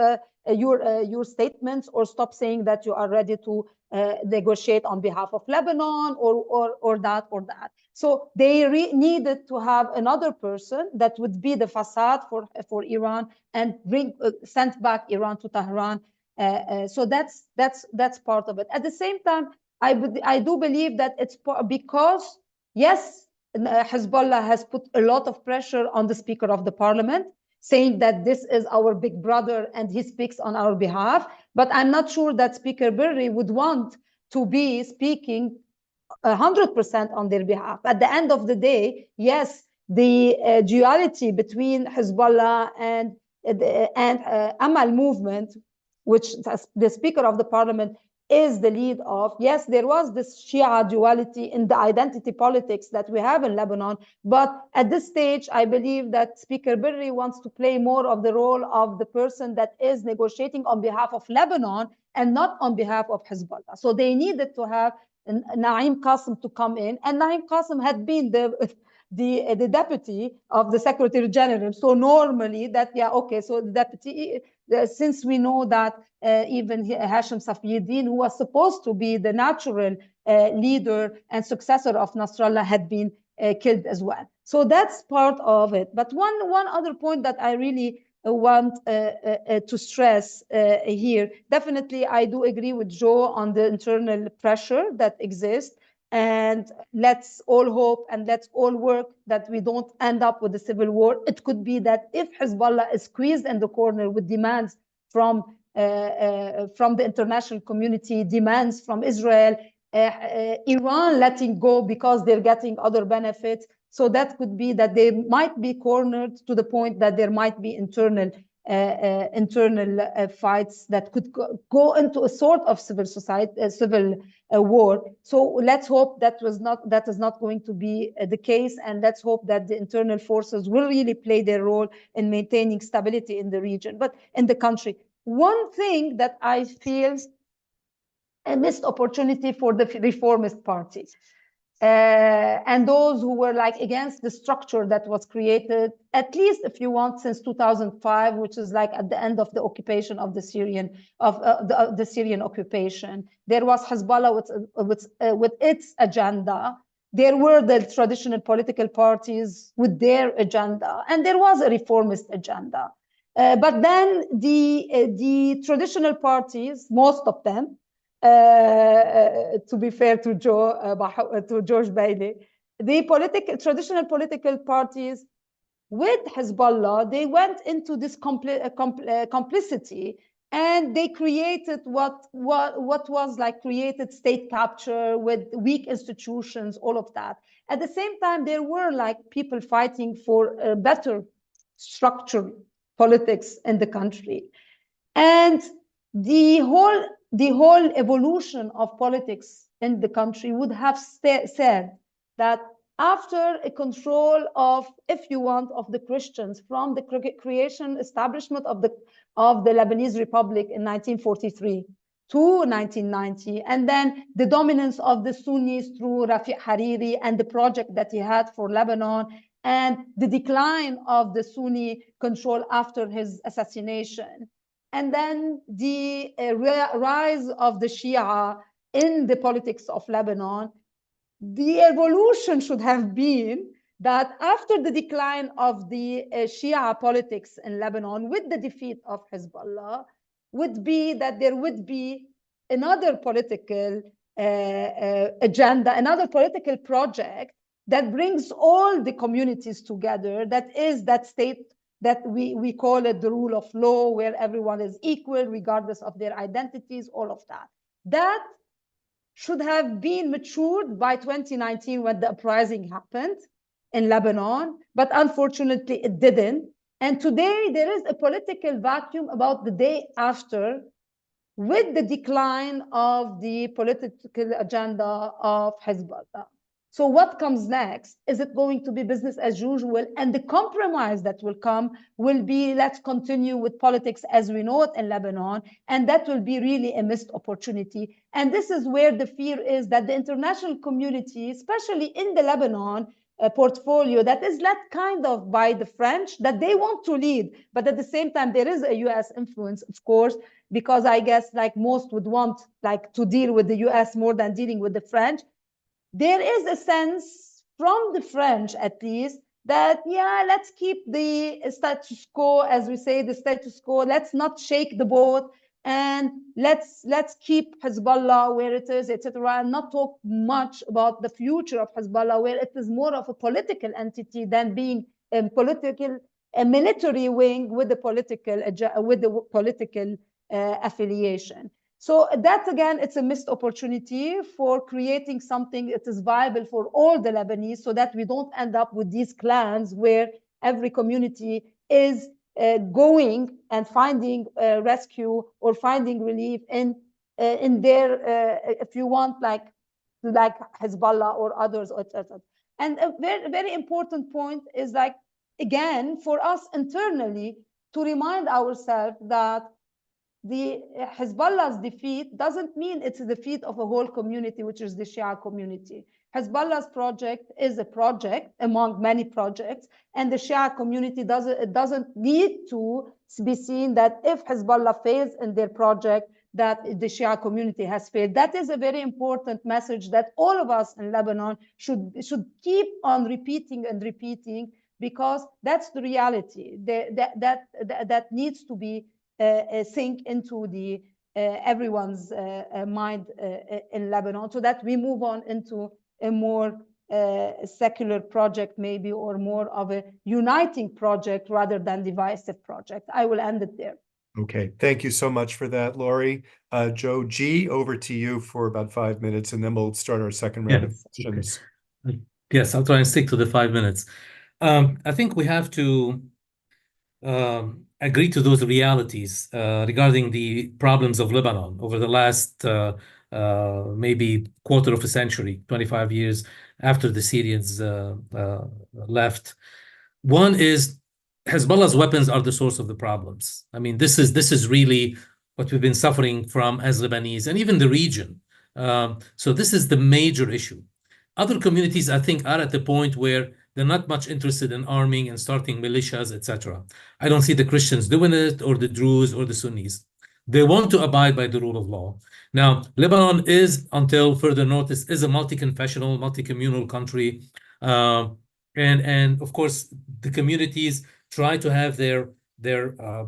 your statements, or stop saying that you are ready to negotiate on behalf of Lebanon, or that. So they needed to have another person that would be the facade for Iran and send back Iran to Tehran. So that's part of it. At the same time, I do believe that it's because, yes, Hezbollah has put a lot of pressure on the Speaker of the Parliament, saying that this is our big brother and he speaks on our behalf. But I'm not sure that Speaker Berri would want to be speaking 100% on their behalf. At the end of the day, yes, the duality between Hezbollah and Amal movement, which the Speaker of the Parliament is the lead of. Yes, there was this Shia duality in the identity politics that we have in Lebanon, but at this stage, I believe that Speaker Berri wants to play more of the role of the person that is negotiating on behalf of Lebanon and not on behalf of Hezbollah. So they needed to have Naim Qassem to come in, and Naim Qassem had been the deputy of the Secretary General. So normally that, yeah, okay, so the deputy, since we know that even Hashim Safieddin, who was supposed to be the natural leader and successor of Nasrallah, had been killed as well. So that's part of it. But one other point that I really want to stress here, definitely I do agree with Joe on the internal pressure that exists. And let's all hope and let's all work that we don't end up with a civil war. It could be that if Hezbollah is squeezed in the corner with demands from the international community, demands from Israel, Iran letting go because they're getting other benefits. So that could be that they might be cornered to the point that there might be internal fights that could go into a sort of civil war. So let's hope that is not going to be the case, and let's hope that the internal forces will really play their role in maintaining stability in the region, but in the country. One thing that I feel a missed opportunity for the reformist parties and those who were like against the structure that was created, at least if you want, since 2005, which is like at the end of the occupation of the Syrian the Syrian occupation. There was Hezbollah with its agenda. There were the traditional political parties with their agenda, and there was a reformist agenda. But then the traditional parties, most of them, to be fair to George Bailey, the traditional political parties with Hezbollah, they went into this complicity And they created what was like created state capture with weak institutions, all of that. At the same time, there were like people fighting for a better structured politics in the country. And the whole evolution of politics in the country would have said that after a control of, if you want, of the Christians from the creation establishment of the Lebanese Republic in 1943 to 1990, and then the dominance of the Sunnis through Rafiq Hariri and the project that he had for Lebanon, and the decline of the Sunni control after his assassination, and then the rise of the Shia in the politics of Lebanon. The evolution should have been that after the decline of the Shia politics in Lebanon with the defeat of Hezbollah would be that there would be another political agenda, another political project that brings all the communities together, that is that state that we call it the rule of law, where everyone is equal regardless of their identities, all of that. That should have been matured by 2019 when the uprising happened in Lebanon, but unfortunately it didn't. And today there is a political vacuum about the day after, with the decline of the political agenda of Hezbollah. So what comes next? Is it going to be business as usual? And the compromise that will come will be, let's continue with politics as we know it in Lebanon. And that will be really a missed opportunity. And this is where the fear is that the international community, especially in the Lebanon portfolio, that is led kind of by the French, that they want to lead. But at the same time, there is a US influence, of course, because I guess like most would want like to deal with the US more than dealing with the French. There is a sense from the French, at least, that, yeah, let's keep the status quo, as we say, the status quo. Let's not shake the boat, and let's keep Hezbollah where it is, etc., and not talk much about the future of Hezbollah, where it is more of a political entity than being a military wing with the political affiliation. So that, again, it's a missed opportunity for creating something that is viable for all the Lebanese, so that we don't end up with these clans where every community is going and finding rescue or finding relief in their, if you want, like Hezbollah or others, etc. And a very, very important point is, like, again, for us internally to remind ourselves that the Hezbollah's defeat doesn't mean it's a defeat of a whole community, which is the Shia community. Hezbollah's project is a project among many projects, and the Shia community doesn't need to be seen that if Hezbollah fails in their project, that the Shia community has failed. That is a very important message that all of us in Lebanon should keep on repeating and repeating, because that's the reality that needs to be sink into the everyone's mind in Lebanon, so that we move on into a more secular project, maybe, or more of a uniting project rather than divisive project. I will end it there. Okay, thank you so much for that, Lori. Joe G, over to you for about 5 minutes, and then we'll start our second round of questions. Okay. Yes, I'll try and stick to the 5 minutes. I think we have to agree to those realities regarding the problems of Lebanon over the last maybe quarter of a century, 25 years after the Syrians left. One is Hezbollah's weapons are the source of the problems. I mean, this is really what we've been suffering from as Lebanese and even the region. So this is the major issue. Other communities, I think, are at the point where they're not much interested in arming and starting militias, etc. I don't see the Christians doing it, or the Druze, or the Sunnis. They want to abide by the rule of law. Now, Lebanon is, until further notice, is a multi-confessional, multi-communal country. And of course, the communities try to have their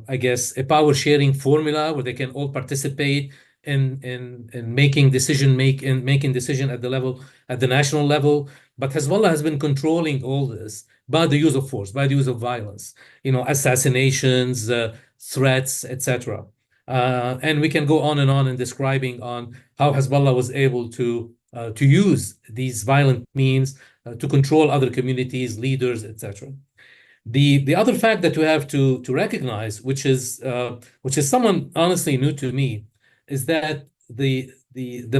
I guess, a power-sharing formula where they can all participate in making decision at the national level. But Hezbollah has been controlling all this by the use of force, by the use of violence, assassinations, threats, etc. And we can go on and on in describing on how Hezbollah was able to use these violent means to control other communities, leaders, etc. The other fact that we have to recognize, which is someone honestly new to me, is that the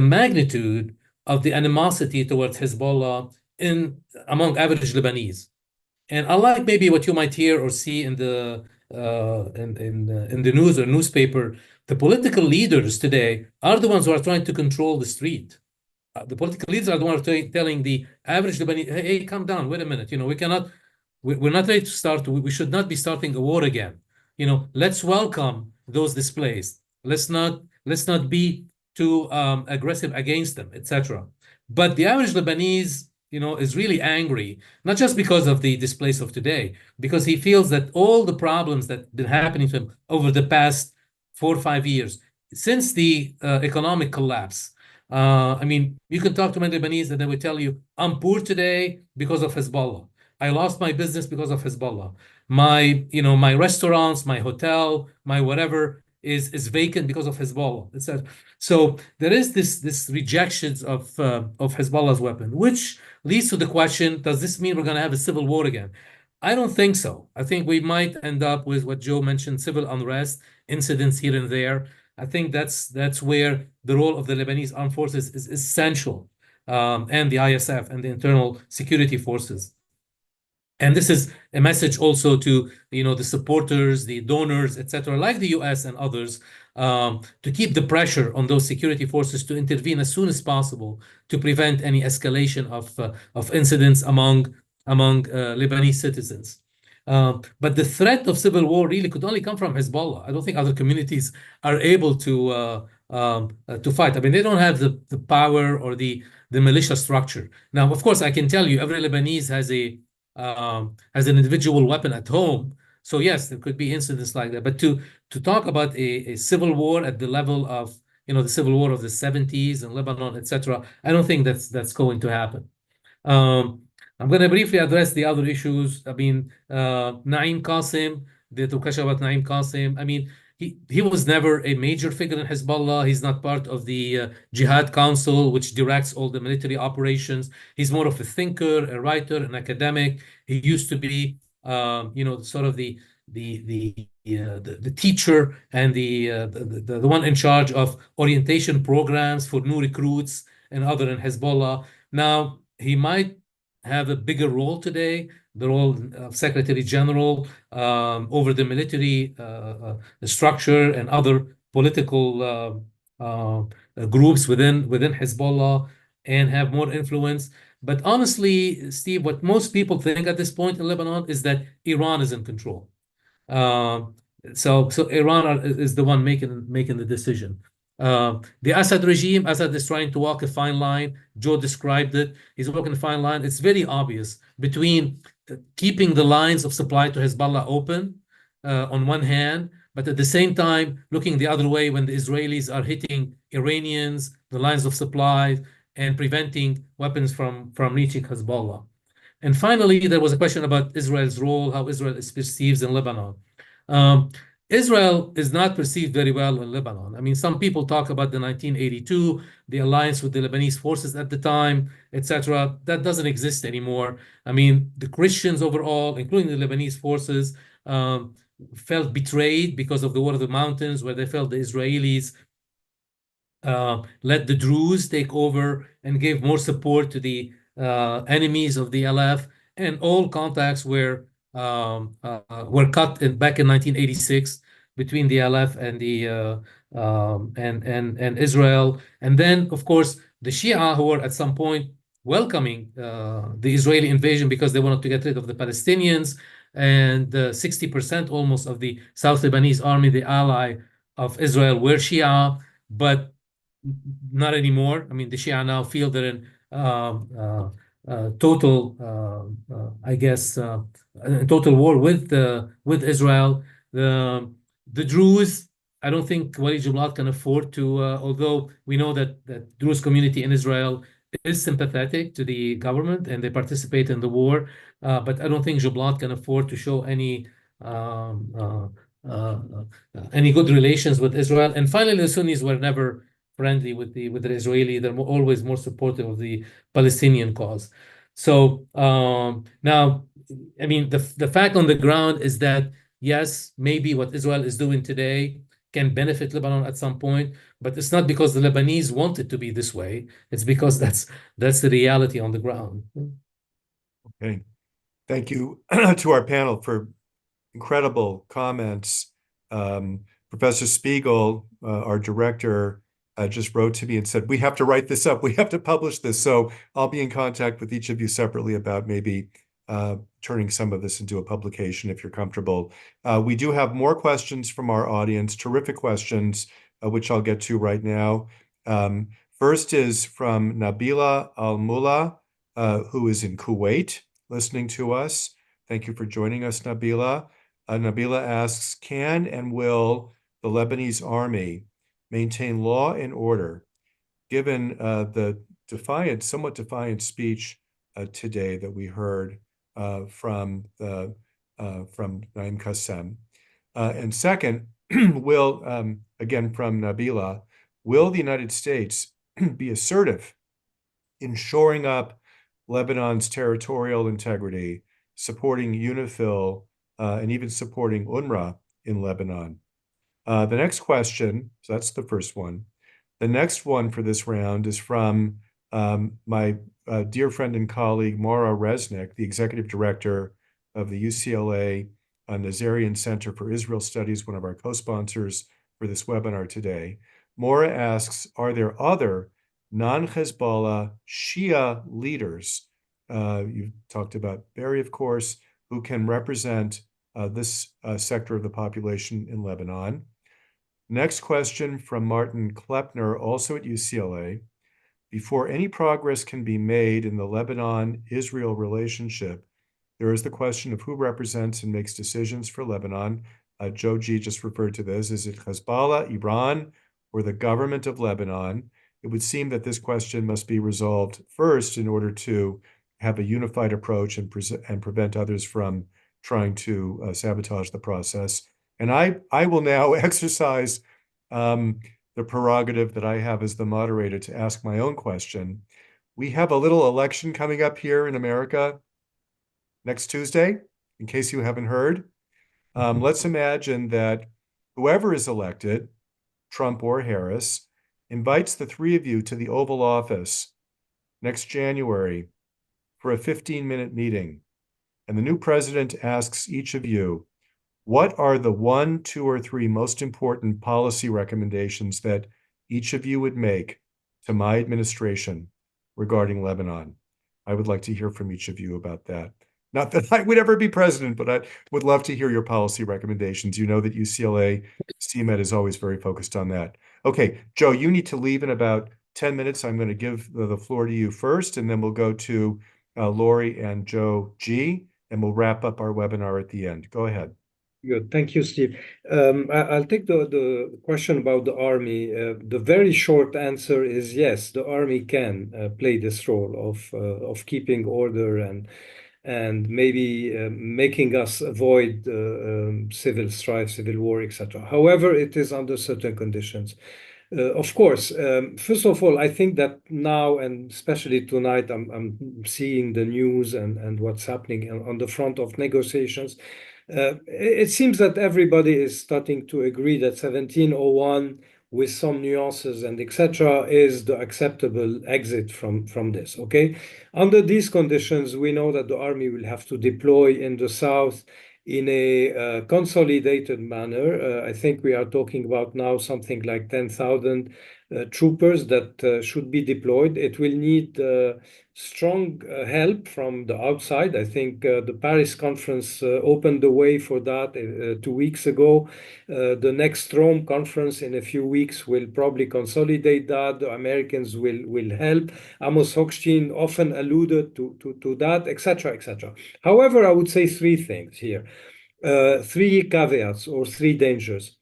magnitude of the animosity towards Hezbollah among average Lebanese. And unlike maybe what you might hear or see in the in the news or newspaper, the political leaders today are the ones who are trying to control the street. The political leaders are the ones telling the average Lebanese, hey, calm down, wait a minute, we're not ready to start. We should not be starting a war again. Let's welcome those displaced. Let's not be too aggressive against them, etc. But the average Lebanese, is really angry, not just because of the displaced of today, because he feels that all the problems that have been happening to him over the past 4 or 5 years, since the economic collapse. You can talk to many Lebanese and they will tell you, I'm poor today because of Hezbollah. I lost my business because of Hezbollah. My restaurants, my hotel, my whatever is vacant because of Hezbollah, etc. So there is this rejections of Hezbollah's weapon, which leads to the question: does this mean we're going to have a civil war again? I don't think so. I think we might end up with what Joe mentioned: civil unrest, incidents here and there. I think that's where the role of the Lebanese armed forces is essential, and the ISF and the internal security forces. And this is a message also to the supporters, the donors, etc., like the US and others, to keep the pressure on those security forces to intervene as soon as possible to prevent any escalation of incidents among Lebanese citizens. But the threat of civil war really could only come from Hezbollah. I don't think other communities are able to fight. They don't have the power or the militia structure. Now, of course, I can tell you, every Lebanese has an individual weapon at home. So yes, there could be incidents like that. But to talk about a civil war at the level of the civil war of the 70s in Lebanon, etc., I don't think that's going to happen. I'm going to briefly address the other issues. Naim Qasim, the question about Naim Qasim. He was never a major figure in Hezbollah. He's not part of the Jihad Council, which directs all the military operations. He's more of a thinker, a writer, an academic. He used to be, sort of the teacher and the one in charge of orientation programs for new recruits and other in Hezbollah. Now, he might have a bigger role today, the role of Secretary General over the military structure and other political groups within Hezbollah, and have more influence. But honestly, Steve, what most people think at this point in Lebanon is that Iran is in control. So Iran is the one making the decision. The Assad regime, Assad is trying to walk a fine line. Joe described it. He's walking a fine line. It's very obvious between keeping the lines of supply to Hezbollah open on one hand, but at the same time looking the other way when the Israelis are hitting Iranians, the lines of supply, and preventing weapons from reaching Hezbollah. And finally, there was a question about Israel's role, how Israel is perceived in Lebanon. Israel is not perceived very well in Lebanon. Some people talk about the 1982, the alliance with the Lebanese forces at the time, etc. That doesn't exist anymore. The Christians overall, including the Lebanese forces, felt betrayed because of the War of the Mountains, where they felt the Israelis let the Druze take over and gave more support to the enemies of the LF, and all contacts were cut back in 1986 between the LF and the and Israel. And then, of course, the Shia, who were at some point welcoming the Israeli invasion because they wanted to get rid of the Palestinians, and 60% almost of the South Lebanese army, the ally of Israel, were Shia, but not anymore. The Shia now feel they're in total, total war with Israel. The Druze, I don't think Walid Jumblat can afford to, although we know that Druze community in Israel is sympathetic to the government and they participate in the war, but I don't think Jumblat can afford to show any any good relations with Israel. And finally, the Sunnis were never friendly with the Israeli. They're always more supportive of the Palestinian cause. So now, I mean, the fact on the ground is that yes, maybe what Israel is doing today can benefit Lebanon at some point, but it's not because the Lebanese want it to be this way. It's because that's the reality on the ground. Okay. Thank you to our panel for incredible comments. Professor Spiegel, our director, just wrote to me and said, we have to write this up. We have to publish this. So I'll be in contact with each of you separately about maybe turning some of this into a publication if you're comfortable. We do have more questions from our audience, terrific questions, which I'll get to right now. First is from Nabila Al-Mullah, who is in Kuwait, listening to us. Thank you for joining us, Nabila. Nabila asks, can and will the Lebanese army maintain law and order given the somewhat defiant speech today that we heard from Naim Qassem? And second, again from Nabila, will the United States be assertive in shoring up Lebanon's territorial integrity, supporting UNIFIL, and even supporting UNRWA in Lebanon? The next question, so that's the first one. The next one for this round is from my dear friend and colleague, Maura Resnick, the executive director of the UCLA Nazarian Center for Israel Studies, one of our co-sponsors for this webinar today. Maura asks, are there other non-Hezbollah Shia leaders, you've talked about Barry, of course, who can represent this sector of the population in Lebanon? Next question from Martin Klepner, also at UCLA. Before any progress can be made in the Lebanon-Israel relationship, there is the question of who represents and makes decisions for Lebanon. Joe G just referred to this. Is it Hezbollah, Iran, or the government of Lebanon? It would seem that this question must be resolved first in order to have a unified approach and prevent others from trying to sabotage the process. And I will now exercise the prerogative that I have as the moderator to ask my own question. We have a little election coming up here in America next Tuesday, in case you haven't heard. Let's imagine that whoever is elected, Trump or Harris, invites the three of you to the Oval Office next January for a 15-minute meeting. And the new president asks each of you, what are the 1, 2, or 3 most important policy recommendations that each of you would make to my administration regarding Lebanon? I would like to hear from each of you about that. Not that I would ever be president, but I would love to hear your policy recommendations. You know that UCLA CMED is always very focused on that. Okay, Joe, you need to leave in about 10 minutes. I'm going to give the floor to you first, and then we'll go to Lori and Joe G, and we'll wrap up our webinar at the end. Go ahead. Good. Thank you, Steve. I'll take the question about the army. The very short answer is yes, the army can play this role of keeping order and maybe making us avoid civil strife, civil war, etc. However, it is under certain conditions. Of course, first of all, I think that now, and especially tonight, I'm seeing the news and what's happening on the front of negotiations. It seems that everybody is starting to agree that 1701, with some nuances and etc., is the acceptable exit from this. Okay, under these conditions, we know that the army will have to deploy in the south in a consolidated manner. I think we are talking about now something like 10,000 troopers that should be deployed. It will need strong help from the outside. I think the Paris conference opened the way for that 2 weeks ago. The next Rome conference in a few weeks will probably consolidate that. The Americans will help. Amos Hochstein often alluded to that, etc., etc. However, I would say 3 things here, 3 caveats or 3 dangers.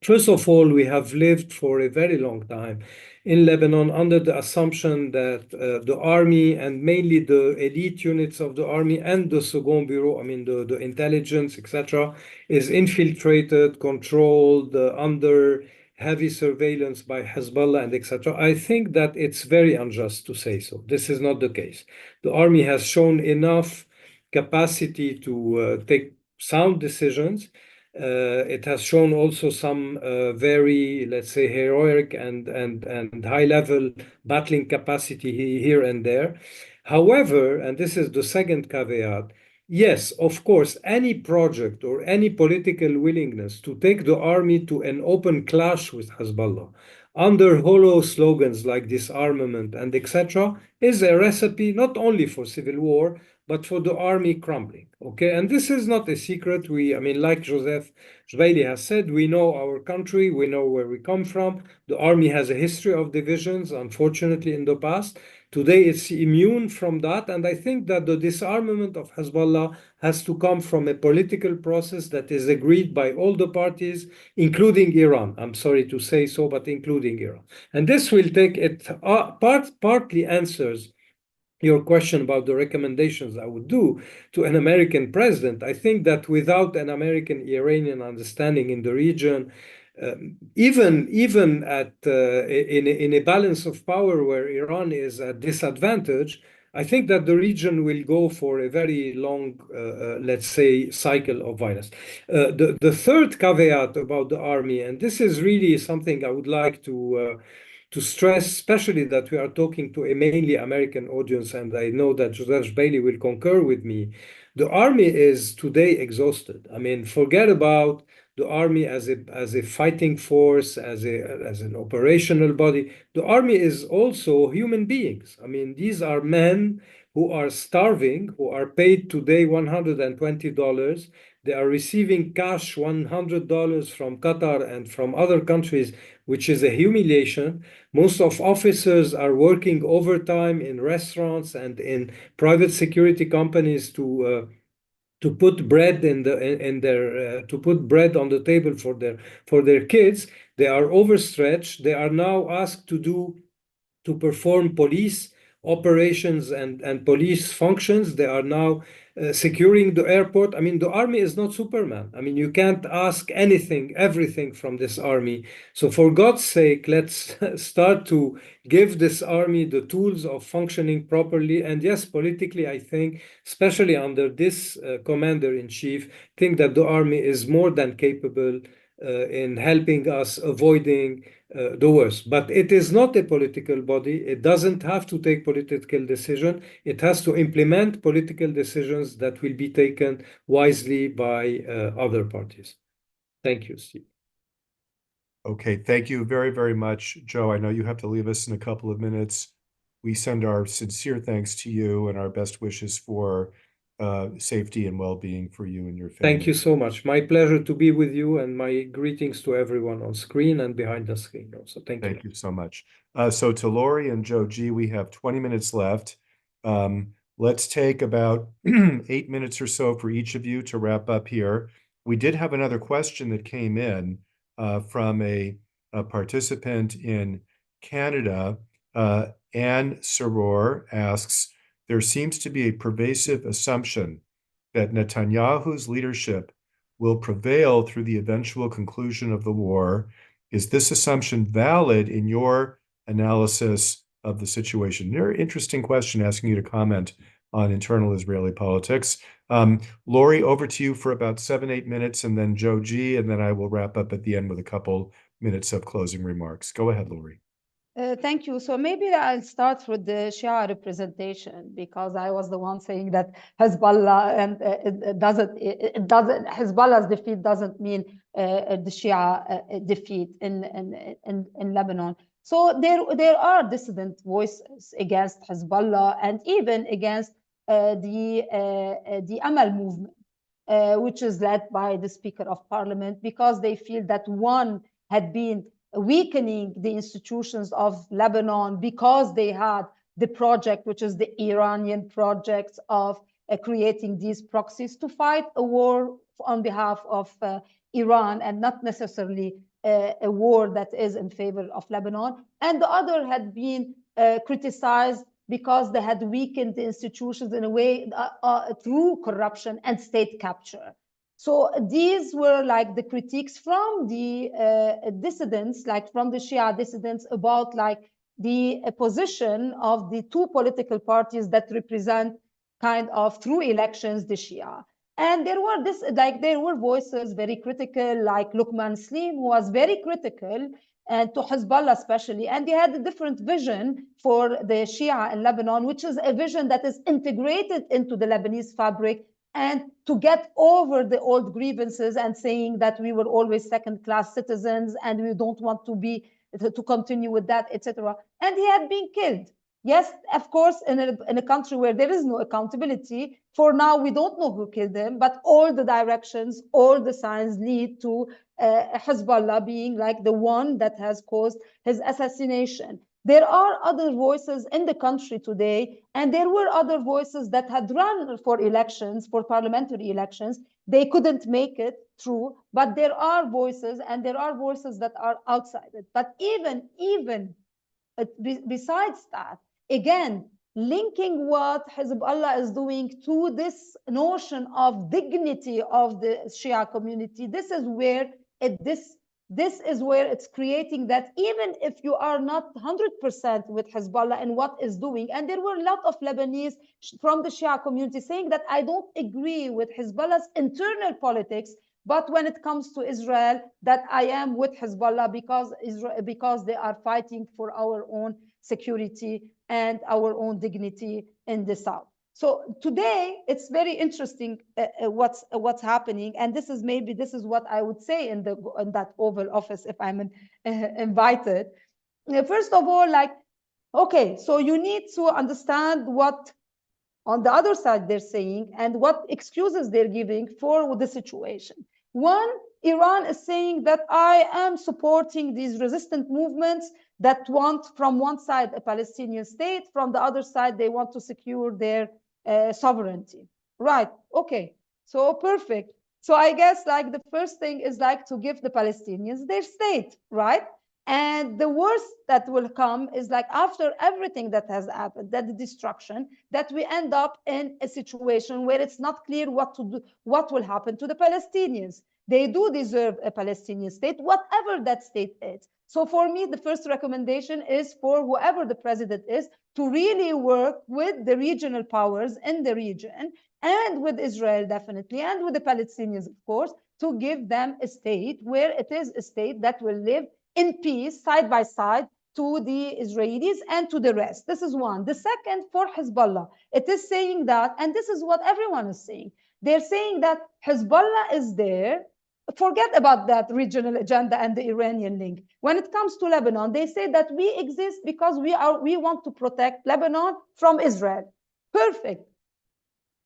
First of all, we have lived for a very long time in Lebanon under the assumption that the army and mainly the elite units of the army and the Second Bureau, I mean the intelligence, etc., is infiltrated, controlled, under heavy surveillance by Hezbollah and etc. I think that it's very unjust to say so. This is not the case. The army has shown enough capacity to take sound decisions. It has shown also some very, let's say, heroic and high-level battling capacity here and there. However, and this is the second caveat, yes, of course, any project or any political willingness to take the army to an open clash with Hezbollah under hollow slogans like disarmament and etc. is a recipe not only for civil war, but for the army crumbling. Okay, and this is not a secret. I mean, like Joseph Jbeili has said, we know our country, we know where we come from. The army has a history of divisions, unfortunately, in the past. Today, it's immune from that. And I think that the disarmament of Hezbollah has to come from a political process that is agreed by all the parties, including Iran. I'm sorry to say so, but including Iran. And this will take it, partly answers your question about the recommendations I would do to an American president. I think that without an American-Iranian understanding in the region, even at in a balance of power where Iran is at disadvantage, I think that the region will go for a very long, let's say, cycle of violence. The third caveat about the army, and this is really something I would like to stress, especially that we are talking to a mainly American audience, and I know that Joseph Jbeili will concur with me. The army is today exhausted. I mean, forget about the army as a fighting force, as an operational body. The army is also human beings. I mean, these are men who are starving, who are paid today $120. They are receiving cash $100 from Qatar and from other countries, which is a humiliation. Most of officers are working overtime in restaurants and in private security companies to put bread to put bread on the table for their kids. They are overstretched. They are now asked to perform police operations and police functions. They are now securing the airport. I mean, the army is not Superman. I mean, you can't ask everything from this army. So for God's sake, let's start to give this army the tools of functioning properly. And yes, politically, I think, especially under this commander-in-chief, I think that the army is more than capable in helping us avoiding the worst. But it is not a political body. It doesn't have to take political decision. It has to implement political decisions that will be taken wisely by other parties. Thank you, Steve. Okay, thank you very, very much, Joe. I know you have to leave us in a couple of minutes. We send our sincere thanks to you and our best wishes for safety and well-being for you and your family. Thank you so much. My pleasure to be with you, and my greetings to everyone on screen and behind the screen also. Thank you. Thank you so much. So to Lori and Joe G, we have 20 minutes left. Let's take about 8 minutes or so for each of you to wrap up here. We did have another question that came in from a participant in Canada. Anne Soror asks, there seems to be a pervasive assumption that Netanyahu's leadership will prevail through the eventual conclusion of the war. Is this assumption valid in your analysis of the situation? Very interesting question, asking you to comment on internal Israeli politics. Lori, over to you for about 7-8 minutes, and then Joe G, and then I will wrap up at the end with a couple minutes of closing remarks. Go ahead, Lori. Thank you. So maybe I'll start with the Shia representation, because I was the one saying that Hezbollah and Hezbollah's defeat doesn't mean the Shia defeat in Lebanon. So there are dissident voices against Hezbollah and even against the Amal movement, which is led by the Speaker of Parliament, because they feel that one had been weakening the institutions of Lebanon because they had the project, which is the Iranian project of creating these proxies to fight a war on behalf of Iran and not necessarily a war that is in favor of Lebanon, and the other had been criticized because they had weakened the institutions in a way through corruption and state capture. So these were like the critiques from the dissidents, like from the Shia dissidents, about like the position of the two political parties that represent kind of through elections the Shia. And there were voices very critical, like Luqman Slim, who was very critical, and to Hezbollah especially, and they had a different vision for the Shia in Lebanon, which is a vision that is integrated into the Lebanese fabric, and to get over the old grievances and saying that we were always second-class citizens and we don't want to continue with that, etc. And he had been killed. Yes, of course, in a country where there is no accountability, for now we don't know who killed him, but all the directions, all the signs lead to Hezbollah being like the one that has caused his assassination. There are other voices in the country today, and there were other voices that had run for elections, for parliamentary elections. They couldn't make it through, but there are voices, and there are voices that are outside it. But even besides that, again, linking what Hezbollah is doing to this notion of dignity of the Shia community, this is where it's creating that even if you are not 100% with Hezbollah and what is doing, and there were a lot of Lebanese from the Shia community saying that I don't agree with Hezbollah's internal politics, but when it comes to Israel, that I am with Hezbollah because they are fighting for our own security and our own dignity in the south. So today it's very interesting what's happening, and this is what I would say in that Oval Office if I'm invited. First of all, like, okay, so you need to understand what on the other side they're saying and what excuses they're giving for the situation. One, Iran is saying that I am supporting these resistant movements that want from one side a Palestinian state, from the other side they want to secure their sovereignty. Right, okay, so perfect. So I guess like the first thing is like to give the Palestinians their state, right? And the worst that will come is like after everything that has happened, that the destruction, that we end up in a situation where it's not clear what to do, what will happen to the Palestinians. They do deserve a Palestinian state, whatever that state is. So for me, the first recommendation is for whoever the president is to really work with the regional powers in the region and with Israel definitely, and with the Palestinians, of course, to give them a state where it is a state that will live in peace side by side to the Israelis and to the rest. This is one. The second, for Hezbollah, it is saying that, and this is what everyone is saying, they're saying that Hezbollah is there. Forget about that regional agenda and the Iranian link. When it comes to Lebanon, they say that we exist because we want to protect Lebanon from Israel. Perfect.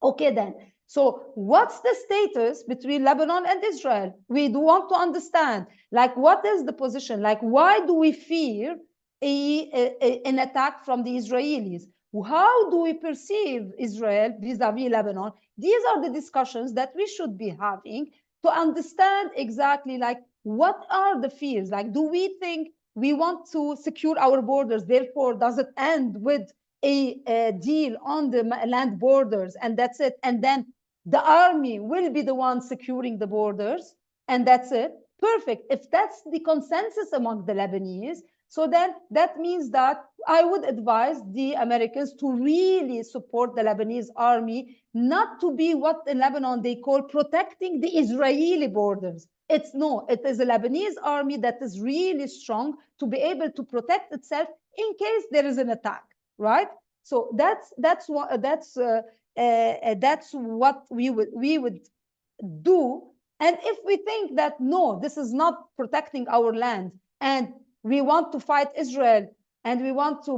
Okay then. So what's the status between Lebanon and Israel? We do want to understand, like, what is the position? Like, why do we fear an attack from the Israelis? How do we perceive Israel vis-a-vis Lebanon? These are the discussions that we should be having to understand exactly like what are the fears. Like, do we think we want to secure our borders, therefore does it end with a deal on the land borders and that's it, and then the army will be the one securing the borders and that's it? Perfect. If that's the consensus among the Lebanese, so then that means that I would advise the Americans to really support the Lebanese army, not to be what in Lebanon they call protecting the Israeli borders. It is a Lebanese army that is really strong to be able to protect itself in case there is an attack, right? So that's what we would do. And if we think that no, this is not protecting our land, and we want to fight Israel, and we want to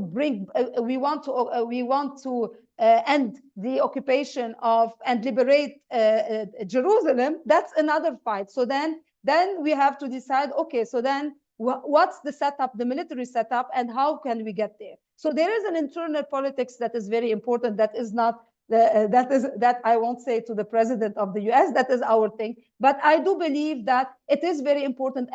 end the occupation of and liberate Jerusalem, that's another fight. So then we have to decide, okay, so then what's the setup, the military setup, and how can we get there? So there is an internal politics that is very important, that is not That I won't say to the president of the US. That is our thing. But I do believe that it is very important.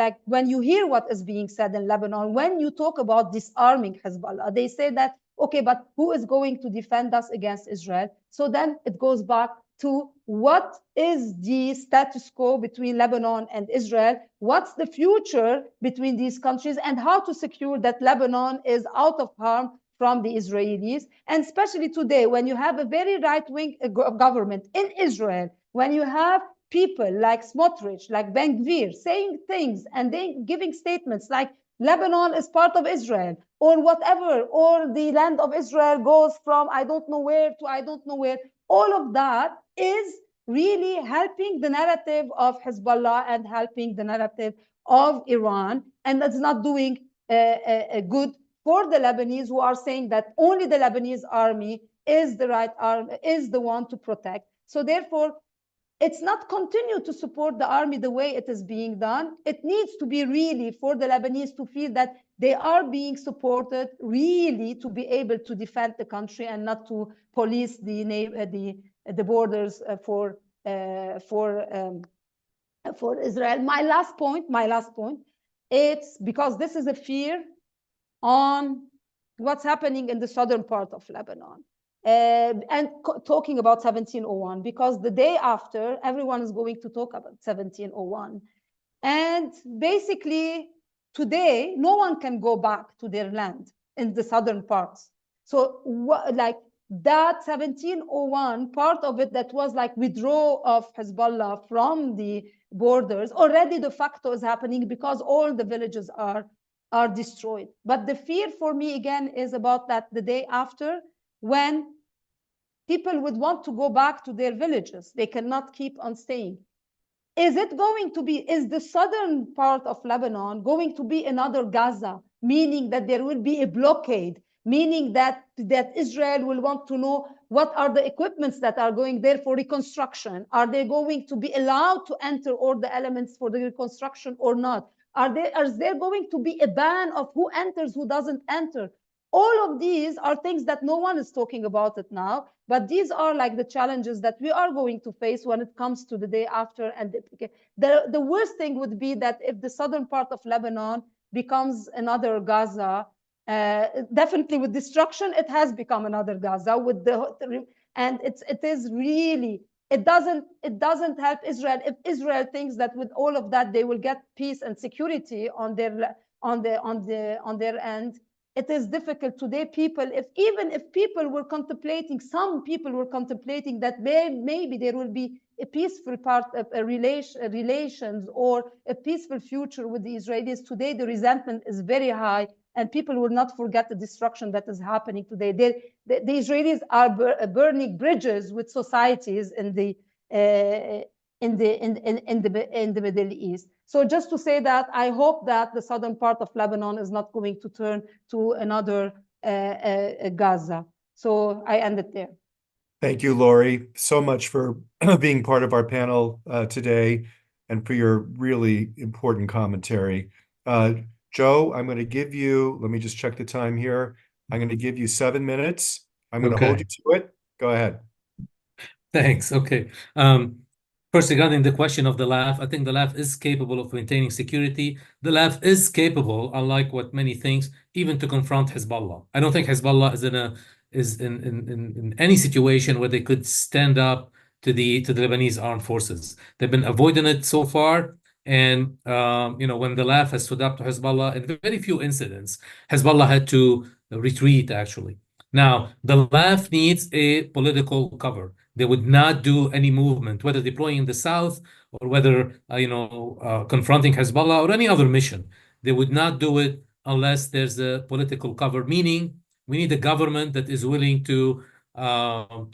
Like when you hear what is being said in Lebanon, when you talk about disarming Hezbollah, they say that, okay, but who is going to defend us against Israel? So then it goes back to what is the status quo between Lebanon and Israel? What's the future between these countries, and how to secure that Lebanon is out of harm from the Israelis? And especially today, when you have a very right-wing government in Israel, when you have people like Smotrich, like Ben Gvir, saying things and they giving statements like Lebanon is part of Israel, or whatever, or the land of Israel goes from I don't know where to I don't know where, all of that is really helping the narrative of Hezbollah and helping the narrative of Iran, and that's not doing good for the Lebanese, who are saying that only the Lebanese army is the right army, is the one to protect. So therefore, it's not continue to support the army the way it is being done. It needs to be really for the Lebanese to feel that they are being supported really to be able to defend the country and not to police the borders for Israel. My last point, it's because this is a fear on what's happening in the southern part of Lebanon. And talking about 1701, because the day after, everyone is going to talk about 1701. And basically, today, no one can go back to their land in the southern parts. So like that 1701, part of it that was like withdrawal of Hezbollah from the borders, already de facto is happening because all the villages are destroyed. But the fear for me, again, is about that the day after, when people would want to go back to their villages. They cannot keep on staying. Is the southern part of Lebanon going to be another Gaza, meaning that there will be a blockade, meaning that Israel will want to know what are the equipments that are going there for reconstruction? Are they going to be allowed to enter all the elements for the reconstruction or not? Is there going to be a ban of who enters, who doesn't enter? All of these are things that no one is talking about it now, but these are like the challenges that we are going to face when it comes to the day after. And the worst thing would be that if the southern part of Lebanon becomes another Gaza, definitely with destruction, it has become another Gaza and it doesn't help Israel. If Israel thinks that with all of that they will get peace and security on their end, it is difficult today. Even if people were contemplating, some people were contemplating that maybe there will be a peaceful relations or a peaceful future with the Israelis. Today, the resentment is very high, and people will not forget the destruction that is happening today. The Israelis are burning bridges with societies in the Middle East. So just to say that, I hope that the southern part of Lebanon is not going to turn to another Gaza. So I end it there. Thank you, Lori, so much for being part of our panel today and for your really important commentary. Joe, I'm going to give you, let me just check the time here. I'm going to give you 7 minutes. I'm going to hold you to it. Go ahead. Thanks. Okay. First, regarding the question of the LAF, I think the LAF is capable of maintaining security. The LAF is capable, unlike what many think, even to confront Hezbollah. I don't think Hezbollah is in any situation where they could stand up to the Lebanese armed forces. They've been avoiding it so far. And when the LAF has stood up to Hezbollah, in very few incidents, Hezbollah had to retreat, actually. Now, the LAF needs a political cover. They would not do any movement, whether deploying in the south or whether, confronting Hezbollah or any other mission. They would not do it unless there's a political cover, meaning we need a government that is willing to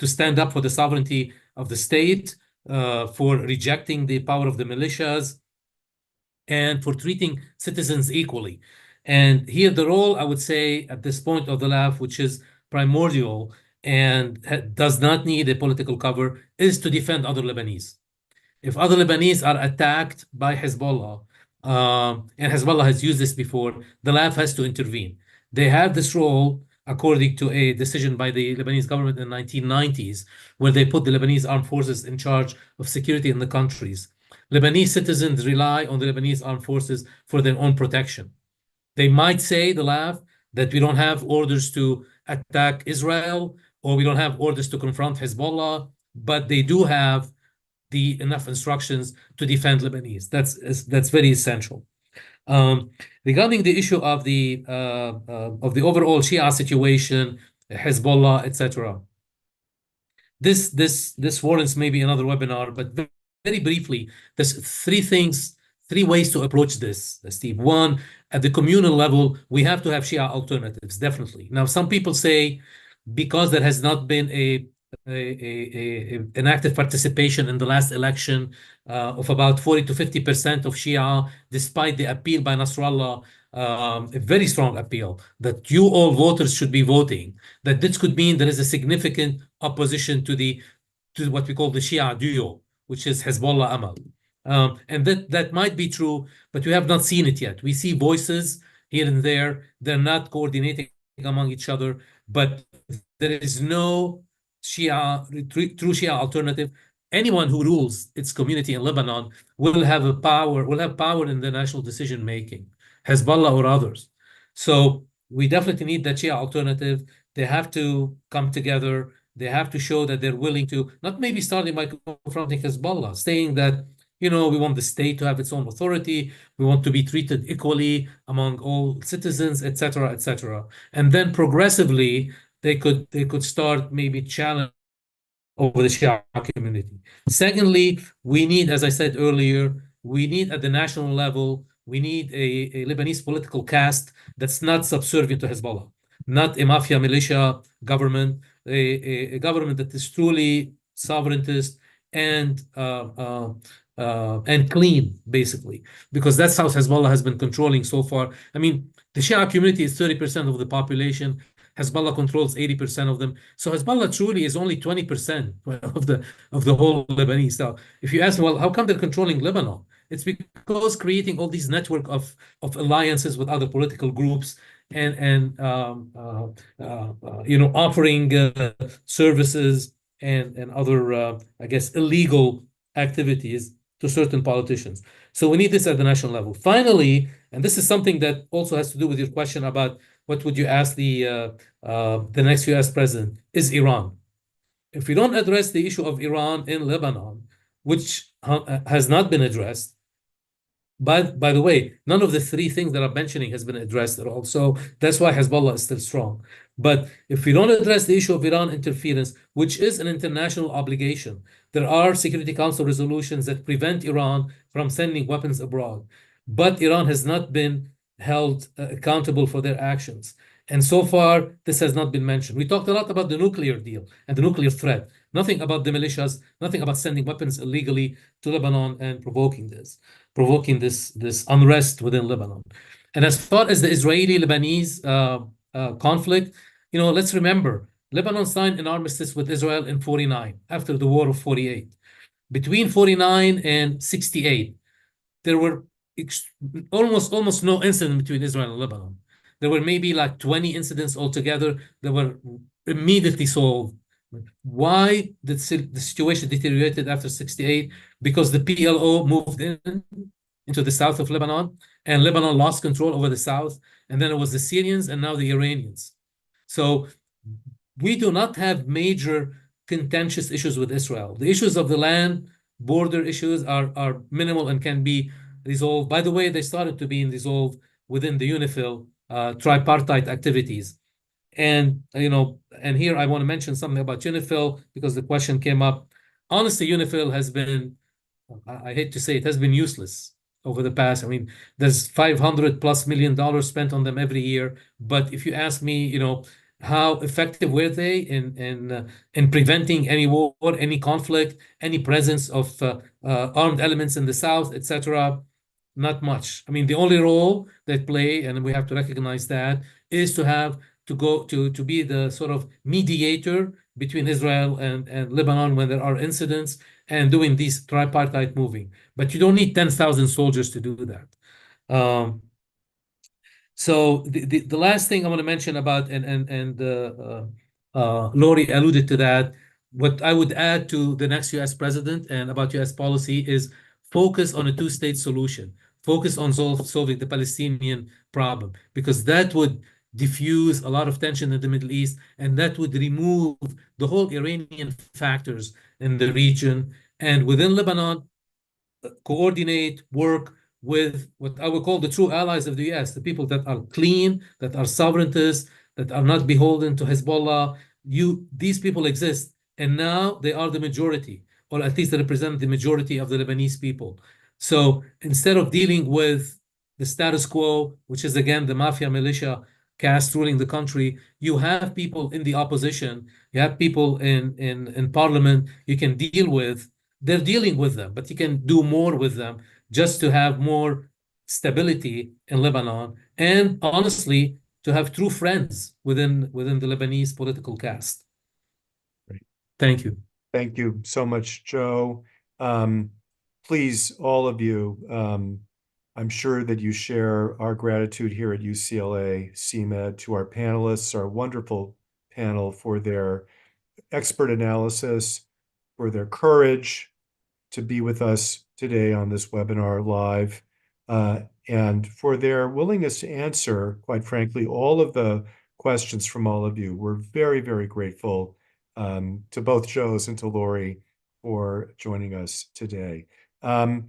stand up for the sovereignty of the state, for rejecting the power of the militias, and for treating citizens equally. And here the role, I would say, at this point of the LAF, which is primordial and does not need a political cover, is to defend other Lebanese. If other Lebanese are attacked by Hezbollah, and Hezbollah has used this before, the LAF has to intervene. They have this role according to a decision by the Lebanese government in the 1990s, where they put the Lebanese armed forces in charge of security in the countries. Lebanese citizens rely on the Lebanese armed forces for their own protection. They might say, they laugh, that we don't have orders to attack Israel or we don't have orders to confront Hezbollah, but they do have enough instructions to defend Lebanese. That's very essential. Regarding the issue of the overall Shia situation, Hezbollah, etc. This warrants maybe another webinar, but very briefly, there's three ways to approach this, Steve. One, at the communal level, we have to have Shia alternatives, definitely. Now, some people say because there has not been an active participation in the last election of about 40 to 50% of Shia, despite the appeal by Nasrallah, a very strong appeal that you all voters should be voting, that this could mean there is a significant opposition to what we call the Shia duo, which is Hezbollah Amal. And that might be true, but we have not seen it yet. We see voices here and there. They're not coordinating among each other, but there is no true Shia alternative. Anyone who rules its community in Lebanon will have power in the national decision making, Hezbollah or others. So we definitely need that Shia alternative. They have to come together. They have to show that they're willing to, not maybe starting by confronting Hezbollah, saying that, we want the state to have its own authority. We want to be treated equally among all citizens, et cetera. And then progressively, they could start maybe challenge over the Shia community. Secondly, we need, as I said earlier, we need at the national level, we need a Lebanese political caste that's not subservient to Hezbollah, not a mafia militia government, a government that is truly sovereigntist and clean, basically, because that's how Hezbollah has been controlling so far. I mean, the Shia community is 30% of the population. Hezbollah controls 80% of them. So Hezbollah truly is only 20% of the whole Lebanese. So if you ask me, well, how come they're controlling Lebanon? It's because creating all these network of alliances with other political groups and offering services and other I guess illegal activities to certain politicians. So we need this at the national level. Finally, and this is something that also has to do with your question about what would you ask the next US president, is Iran. If we don't address the issue of Iran in Lebanon, which has not been addressed, by the way, none of the three things that I'm mentioning has been addressed at all. So that's why Hezbollah is still strong. But if we don't address the issue of Iran interference, which is an international obligation, there are Security Council resolutions that prevent Iran from sending weapons abroad. But Iran has not been held accountable for their actions. And so far, this has not been mentioned. We talked a lot about the nuclear deal and the nuclear threat. Nothing about the militias, nothing about sending weapons illegally to Lebanon and provoking this unrest within Lebanon. And as far as the Israeli-Lebanese conflict, let's remember, Lebanon signed an armistice with Israel in 49, after the war of 48. Between 49 and 68, there were almost no incident between Israel and Lebanon. There were maybe like 20 incidents altogether that were immediately solved. Why the situation deteriorated after 68? Because the PLO moved into the south of Lebanon, and Lebanon lost control over the south, and then it was the Syrians and now the Iranians. So we do not have major contentious issues with Israel. The issues of the land border issues are minimal and can be resolved. By the way, they started to be resolved within the UNIFIL tripartite activities. And here I want to mention something about UNIFIL because the question came up. Honestly, UNIFIL has been, I hate to say it, has been useless over the past. I mean, there's $500+ million spent on them every year. But if you ask me, how effective were they in preventing any war, any conflict, any presence of armed elements in the south, etc.? Not much. I mean, the only role they play, and we have to recognize that, is to be the sort of mediator between Israel and Lebanon when there are incidents and doing these tripartite moving. But you don't need 10,000 soldiers to do that. So the last thing I want to mention about, Lori alluded to that, what I would add to the next U.S. president and about U.S. policy is focus on a two-state solution. Focus on solving the Palestinian problem, because that would diffuse a lot of tension in the Middle East, and that would remove the whole Iranian factors in the region. And within Lebanon, coordinate, work with what I would call the true allies of the US, the people that are clean, that are sovereigntists, that are not beholden to Hezbollah. These people exist, and now they are the majority, or at least they represent the majority of the Lebanese people. So instead of dealing with the status quo, which is again the mafia militia caste ruling the country, you have people in the opposition, you have people in parliament you can deal with. They're dealing with them, but you can do more with them just to have more stability in Lebanon, and honestly, to have true friends within the Lebanese political caste. Great. Thank you. Thank you so much, Joe. Please, all of you, I'm sure that you share our gratitude here at UCLA CMed to our panelists, our wonderful panel, for their expert analysis, for their courage to be with us today on this webinar live, and for their willingness to answer, quite frankly, all of the questions from all of you. We're very, very grateful to both Joes and to Lori for joining us today. I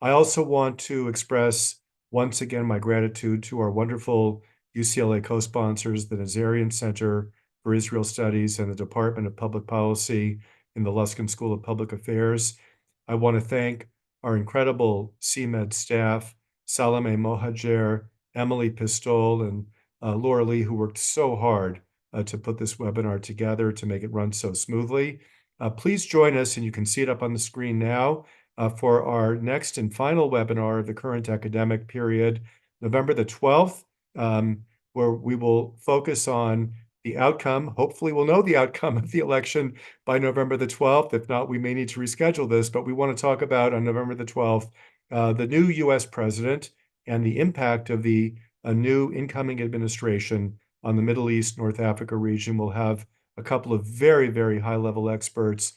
also want to express once again my gratitude to our wonderful UCLA co-sponsors, the Nazarian Center for Israel Studies and the Department of Public Policy in the Luskin School of Public Affairs. I want to thank our incredible CMed staff, Salome Mohajer, Emily Pistol, and Laura Lee, who worked so hard to put this webinar together to make it run so smoothly. Please join us, and you can see it up on the screen now, for our next and final webinar of the current academic period, November the 12th, where we will focus on the outcome. Hopefully we'll know the outcome of the election by November the 12th. If not, we may need to reschedule this, but we want to talk about on November the 12th, the new US president and the impact of the new incoming administration on the Middle East, North Africa region. We'll have a couple of very, very high-level experts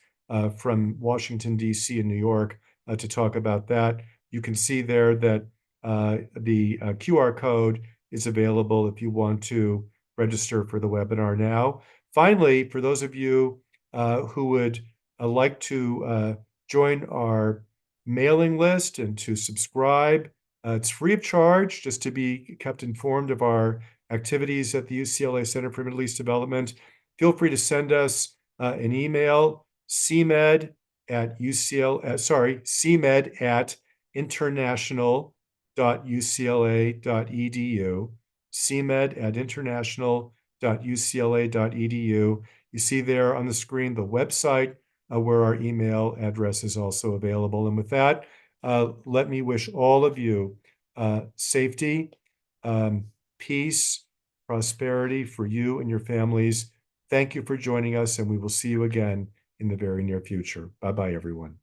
from Washington, D.C. and New York to talk about that. You can see there that the QR code is available if you want to register for the webinar now. Finally, for those of you who would like to join our mailing list and to subscribe, it's free of charge, just to be kept informed of our activities at the UCLA Center for Middle East Development. Feel free to send us an email, cmed@international.ucla.edu, cmed@international.ucla.edu. You see there on the screen the website where our email address is also available. And with that, let me wish all of you safety, peace, prosperity for you and your families. Thank you for joining us, and we will see you again in the very near future. Bye-bye, everyone.